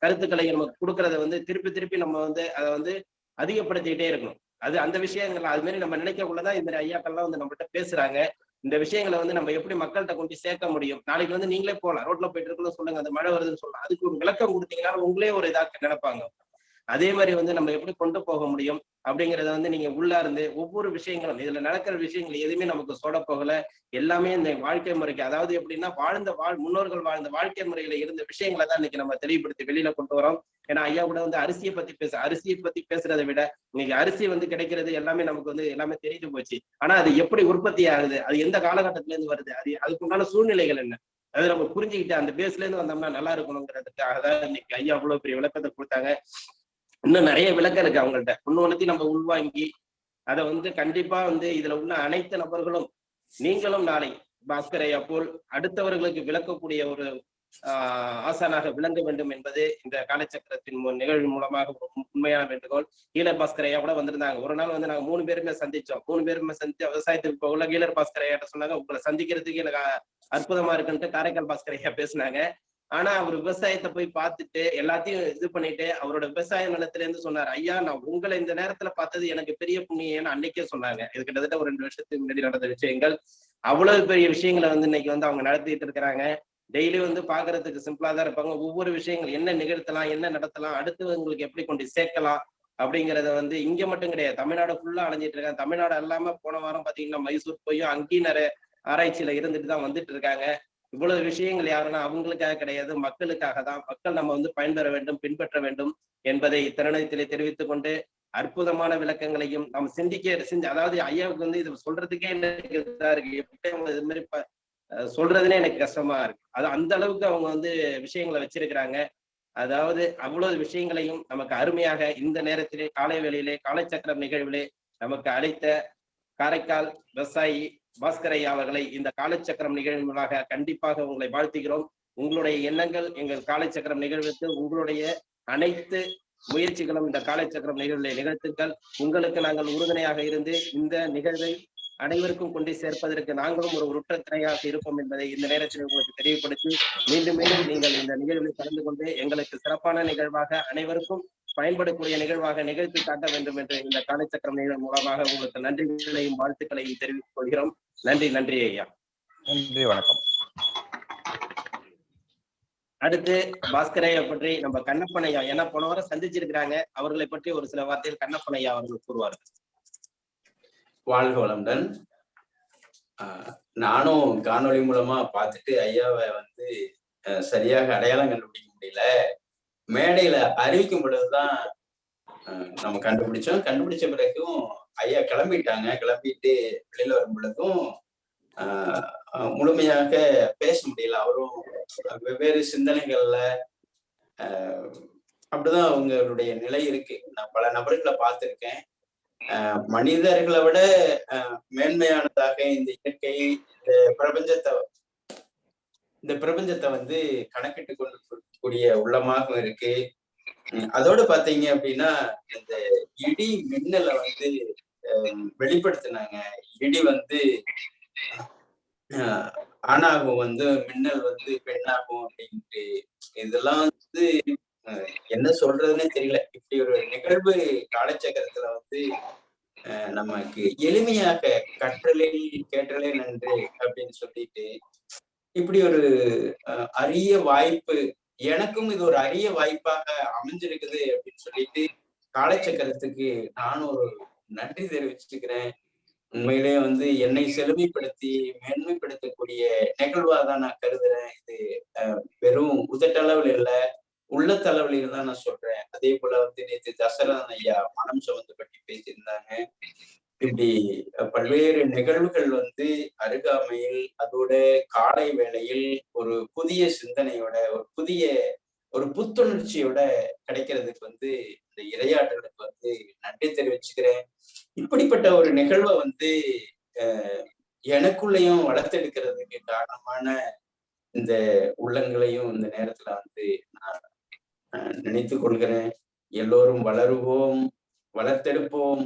கருத்துக்களையும் நமக்கு கொடுக்கறத வந்து திருப்பி திருப்பி நம்ம வந்து அதை வந்து அதிகப்படுத்திக்கிட்டே இருக்கணும். அது அந்த விஷயங்கள் அது மாதிரி நம்ம நினைக்கக்குள்ளதான் இது மாதிரி ஐயாக்கள்லாம் வந்து நம்மகிட்ட பேசுறாங்க. இந்த விஷயங்களை வந்து நம்ம எப்படி மக்கள்கிட்ட கொண்டு சேர்க்க முடியும். நாளைக்கு வந்து நீங்களே போகலாம், ரோட்ல போயிட்டு இருக்கணும் சொல்லுங்க, அந்த மழை வருதுன்னு சொல்லலாம், அதுக்கு ஒரு விளக்கம் கொடுத்தீங்கன்னா உங்களே ஒரு இதாக நினைப்பாங்க. அதே மாதிரி வந்து நம்ம எப்படி கொண்டு போக முடியும் அப்படிங்கிறத வந்து நீங்க உள்ள இருந்து ஒவ்வொரு விஷயங்களும் இதுல நடக்கிற விஷயங்கள் எதுவுமே நமக்கு சொட போகல. எல்லாமே இந்த வாழ்க்கை முறைக்கு, அதாவது எப்படின்னா முன்னோர்கள் வாழ்ந்த வாழ்க்கை முறையில இருந்த விஷயங்களை தான் இன்னைக்கு நம்ம தெளிவுபடுத்தி வெளியில கொண்டு வரோம். ஏன்னா ஐயா கூட வந்து அரிசியை பத்தி பேசுறதை விட இன்னைக்கு அரிசி வந்து கிடைக்கிறது எல்லாமே நமக்கு வந்து எல்லாமே தெரிஞ்சு போச்சு. ஆனா அது எப்படி உற்பத்தி ஆகுது, அது எந்த காலகட்டத்துல இருந்து வருது, அதுக்குண்டான சூழ்நிலைகள் என்ன, அது நம்ம புரிஞ்சுக்கிட்டு அந்த பேஸ்ல இருந்து வந்தோம்னா நல்லா இருக்கணுங்கிறதுக்காக தான் இன்னைக்கு ஐயா அவ்வளவு பெரிய விளக்கத்தை கொடுத்தாங்க. இன்னும் நிறைய விளக்கம் இருக்கு அவங்கள்ட்ட. ஒன்னொன்னையும் நம்ம உள்வாங்கி அதை வந்து கண்டிப்பா வந்து இதுல உள்ள அனைத்து நபர்களும் நீங்களும் நாளை பாஸ்கர் ஐயா போல் அடுத்தவர்களுக்கு விளக்கக்கூடிய ஒரு ஆசானாக விளங்க வேண்டும் என்பது இந்த காலச்சக்கரத்தின் நிகழ்வு மூலமாக உண்மையான வேண்டுகோள். ஈழர் பாஸ்கர் ஐயா கூட வந்திருந்தாங்க. ஒரு நாள் வந்து நாங்க 3 பேருமே சந்திச்சோம். 3 பேருமே சந்திச்சு விவசாயத்துக்கு போகல. ஈழர் பாஸ்கர் ஐயா சொன்னாங்க, உங்களை சந்திக்கிறதுக்கு எனக்கு அற்புதமா இருக்குன்ட்டு காரைக்கால் பாஸ்கர் ஐயா பேசினாங்க. ஆனா அவர் விவசாயத்தை போய் பார்த்துட்டு எல்லாத்தையும் இது பண்ணிட்டு அவரோட விவசாய நிலத்துல இருந்து சொன்னார், ஐயா நான் உங்களை இந்த நேரத்துல பார்த்தது எனக்கு பெரிய புண்ணியன்னு அன்னைக்கே சொன்னாங்க. இது கிட்டத்தட்ட ஒரு 2 வருஷத்துக்கு முன்னாடி நடந்த விஷயங்கள். அவ்வளவு பெரிய விஷயங்களை வந்து இன்னைக்கு வந்து அவங்க நடத்திட்டு இருக்கிறாங்க. டெய்லி வந்து பாக்குறதுக்கு சிம்பிளா தான் இருப்பாங்க. ஒவ்வொரு விஷயங்கள் என்ன நிகழ்த்தலாம், என்ன நடத்தலாம், அடுத்தவங்களுக்கு எப்படி கொண்டு சேர்க்கலாம் அப்படிங்கிறத வந்து இங்க மட்டும் கிடையாது, தமிழ்நாடு ஃபுல்லா அலைஞ்சிட்டு இருக்காங்க. தமிழ்நாடு இல்லாம போன வாரம் பாத்தீங்கன்னா மைசூர் போயும் அங்கேயும் நிறைய ஆராய்ச்சியில இருந்துட்டு தான் வந்துட்டு இருக்காங்க. இவ்வளவு விஷயங்கள் யாருன்னா அவங்களுக்காக கிடையாது, மக்களுக்காக தான். மக்கள் நம்ம வந்து பயன்பெற வேண்டும், பின்பற்ற வேண்டும் என்பதை இத்தருணத்திலே தெரிவித்துக் கொண்டு அற்புதமான விளக்கங்களையும் நாம் அதாவது ஐயாவுக்கு வந்து இது சொல்றதுக்கே எனக்கு இதா இருக்கு. எப்படி அவங்க இது மாதிரி சொல்றதுன்னே எனக்கு கஷ்டமா இருக்கு. அது அந்த அளவுக்கு அவங்க வந்து விஷயங்களை வச்சிருக்கிறாங்க. அதாவது அவ்வளவு விஷயங்களையும் நமக்கு அருமையாக இந்த நேரத்திலே காலை வேளையிலே காலச்சக்கரம் நிகழ்விலே நமக்கு அழைத்த காரைக்கால் விவசாயி பாஸ்கர் ஐயா அவர்களை இந்த காலச்சக்கரம் நிகழ்வு மூலமாக கண்டிப்பாக உங்களை வாழ்த்துகிறோம். உங்களுடைய எண்ணங்கள் எங்கள் காலச்சக்கரம் நிகழ்வுக்கு உங்களுடைய அனைத்து முயற்சிகளும் இந்த காலச்சக்கரம் நிகழ்வுகளை நிகழ்த்துக்கள். உங்களுக்கு நாங்கள் உறுதுணையாக இருந்து இந்த நிகழ்வை அனைவருக்கும் கொண்டு சேர்ப்பதற்கு நாங்களும் ஒரு உற்ற துணையாக இருப்போம் என்பதை இந்த நேரத்தில் உங்களுக்கு தெரியப்படுத்தி மீண்டும் மீண்டும் நீங்கள் இந்த நிகழ்வில் கலந்து கொண்டு எங்களுக்கு சிறப்பான நிகழ்வாக அனைவருக்கும் பயன்படக்கூடிய நிகழ்வாக நிகழ்த்தி காட்ட வேண்டும் என்று இந்த காலச்சக்கரம் நிகழ்வு மூலமாக உங்களுக்கு நன்றிகளையும் வாழ்த்துக்களையும் தெரிவித்துக் கொள்கிறோம். நன்றி ஐயா. நன்றி, வணக்கம். அடுத்து பாஸ்கர் ஐயா பற்றி நம்ம கண்ணப்பன் ஐயா, ஏன்னா போன வாரம் சந்திச்சிருக்கிறாங்க, அவர்களை பற்றி ஒரு சில வார்த்தைகள் கண்ணப்பன் ஐயா அவர்கள் கூறுவார்கள். வாழ்க வளமுடன். நானும் காணொளி மூலமா பார்த்துட்டு ஐயாவை வந்து சரியாக அடையாளம் கண்டுபிடிக்க முடியல. மேடையில அறிவிக்கும் பொழுதுதான் நம்ம கண்டுபிடிச்ச பிறகும் ஐயா கிளம்பிட்டு வெளியில வரும் பொழுதும் முழுமையாக பேச முடியல. அவரும் வெவ்வேறு சிந்தனைகள்ல அப்படிதான் அவங்களுடைய நிலை இருக்கு. நான் பல நபர்களை பார்த்திருக்கேன். மனிதர்களை விட மேன்மையானதாக இந்த இயற்கை இந்த பிரபஞ்சத்தை வந்து கணக்கிட்டு கொள்ளக்கூடிய உள்ளமாக இருக்கு. அதோட பாத்தீங்க அப்படின்னா இந்த இடி மின்னலை வந்து வெளிப்படுத்தினாங்க. இடி வந்து ஆணாகும், வந்து மின்னல் வந்து பெண்ணாகும் அப்படின்ட்டு. இதெல்லாம் வந்து என்ன சொல்றதுன்னே தெரியல. இப்படி ஒரு நிகழ்வு காலச்சக்கரத்துல வந்து நமக்கு எளிமையாக கேட்டலே நன்று அப்படின்னு சொல்லிட்டு இப்படி ஒரு அரிய வாய்ப்பு, எனக்கும் இது ஒரு அரிய வாய்ப்பாக அமைஞ்சிருக்குது அப்படின்னு சொல்லிட்டு காலச்சக்கரத்துக்கு நானும் ஒரு நன்றி தெரிவிச்சுக்கிறேன். உண்மையிலே வந்து என்னை செழுமைப்படுத்தி மேன்மைப்படுத்தக்கூடிய நிகழ்வாதான் நான் கருதுறேன். இது வெறும் உதட்டளவில் இல்லை, உள்ளத்தளவில் தான் நான் சொல்றேன். அதே போல வந்து நேற்று தசரதன் ஐயா மனம் சுமந்து பற்றி பேசியிருந்தாங்க. இப்படி பல்வேறு நிகழ்வுகள் வந்து அருகாமையில், அதோட காலை வேளையில் ஒரு புதிய சிந்தனையோட ஒரு புத்துணர்ச்சியோட கிடைக்கிறதுக்கு வந்து இந்த இரையாற்றலுக்கு வந்து நன்றி தெரிவிச்சுக்கிறேன். இப்படிப்பட்ட ஒரு நிகழ்வை வந்து எனக்குள்ளேயும் வளர்த்தெடுக்கிறதுக்கு காரணமான இந்த உள்ளங்களையும் இந்த நேரத்துல வந்து நான் நினைத்து கொள்கிறேன். எல்லோரும் வளருவோம், வளர்த்தெடுப்போம்.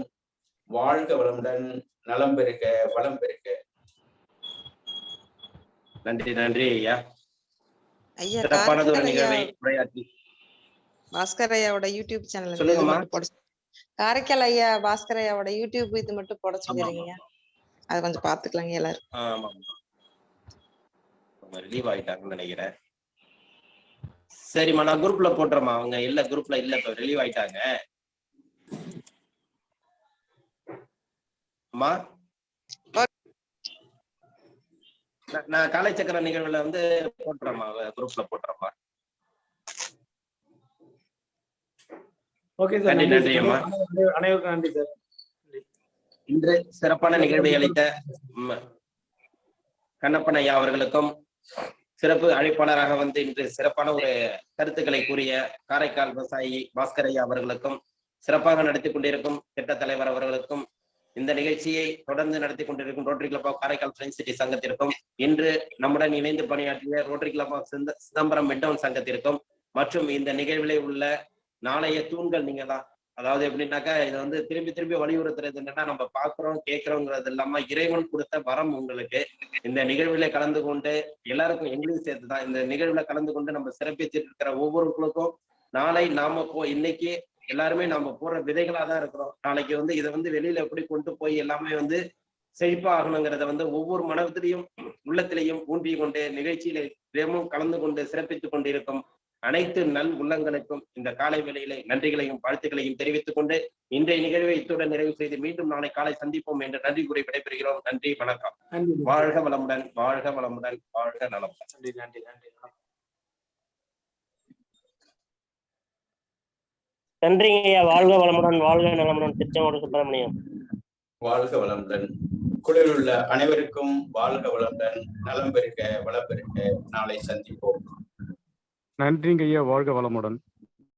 வாழ்க வளமுடன், நலம் பெருக, வளம் பெருக. நன்றி நன்றி ஐயா. ஐயா சிறப்பானது ஒரு காரைக்கால் ஐயா நிகழ்வை உரையாற்றி. பாஸ்கர் ஐயாவோட யூடியூப் சேனல் சொல்லுங்கம்மா. காரைக்கால் ஐயா பாஸ்கர் ஐயாவோட யூடியூப் இது மட்டும் போட சொல்லிடுறீங்க. அது கொஞ்சம் பாத்துக்கலாங்க எல்லாரும். ஆமா ரிலீவ் ஆயிட்டாங்கன்னு நினைக்கிறேன். சரிம்மா, நான் குரூப்ல போட்டுறேம்மா. அவங்க இல்ல குரூப்ல இல்ல, இப்ப ரிலீவ் ஆயிட்டாங்க. அம்மா நான் காலை சக்கர நிகழ்வுல வந்து போட்டுறேம்மா, குரூப்ல போட்டுறேம்மா. Okay sir. நன்றி நன்றி அம்மா. அனைவருக்கும் நன்றி சார். இன்று சிறப்பான நிகழ்வை அளித்த கண்ணப்பன் ஐயா அவர்களுக்கும், சிறப்பு அழைப்பாளராக வந்து இன்று சிறப்பான ஒரு கருத்துக்களை கூறிய காரைக்கால் விவசாயி பாஸ்கர் ஐயா அவர்களுக்கும், சிறப்பாக நடத்தி கொண்டிருக்கும் திட்ட தலைவர் அவர்களுக்கும், இந்த நிகழ்ச்சியை தொடர்ந்து நடத்தி கொண்டிருக்கும் rotary club of Karaikal friends city சங்கத்திற்கும், இன்று நம்முடன் இணைந்து பணியாற்றிய rotary club of Chidambaram midtown சங்கத்திற்கும், மற்றும் இந்த நிகழ்விலே உள்ள நாளைய தூண்கள் நீங்க தான். அதாவது எப்படின்னாக்கா, இதை வந்து திரும்பி திரும்பி வலியுறுத்துறது என்னன்னா, நம்ம பாக்குறோம் கேட்கிறோங்கிறது இல்லாம இறைவன் கொடுத்த வரம் உங்களுக்கு. இந்த நிகழ்வுல கலந்து கொண்டு எல்லாருக்கும் எங்களையும் சேர்த்துதான் இந்த நிகழ்வுல கலந்து கொண்டு நம்ம சிறப்பித்திட்டு இருக்கிற ஒவ்வொருவர்களுக்கும் நாளை நாம இன்னைக்கு எல்லாருமே நாம போற விதைகளா தான் இருக்கிறோம். நாளைக்கு வந்து இதை வந்து வெளியில எப்படி கொண்டு போய் எல்லாமே வந்து செழிப்பா ஆகணுங்கிறத வந்து ஒவ்வொரு மனத்திலையும் உள்ளத்திலையும் ஊன்றி கொண்டு நிகழ்ச்சியில தினமும் கலந்து கொண்டு சிறப்பித்துக் கொண்டிருக்கும் அனைத்து நல் உள்ளங்களுக்கும் இந்த காலை வேளையிலே நன்றிகளையும் வாழ்த்துக்களையும் தெரிவித்துக் கொண்டு இன்றைய நிகழ்வை இத்துடன் நிறைவு செய்து மீண்டும் நாளை காலை சந்திப்போம் என்று நன்றி கூறி விடைபெறுகிறோம். நன்றி, வணக்கம். வாழ்க வளமுடன், வாழ்க வளமுடன், வாழ்க நலமுடன். நன்றி நன்றி நன்றி. நன்றிங்க ஐயா. வாழ்க வளமுடன், வாழ்க நலமுடன். திருச்செங்கோடு சுப்பிரமணியம். வாழ்க வளமுடன். குழுவில் உள்ள அனைவருக்கும் வாழ்க வளமுடன், நலம் பெருக, வளம் பெருக. நாளை சந்திப்போம். நன்றிங்க ஐயா. வாழ்க வளமுடன்.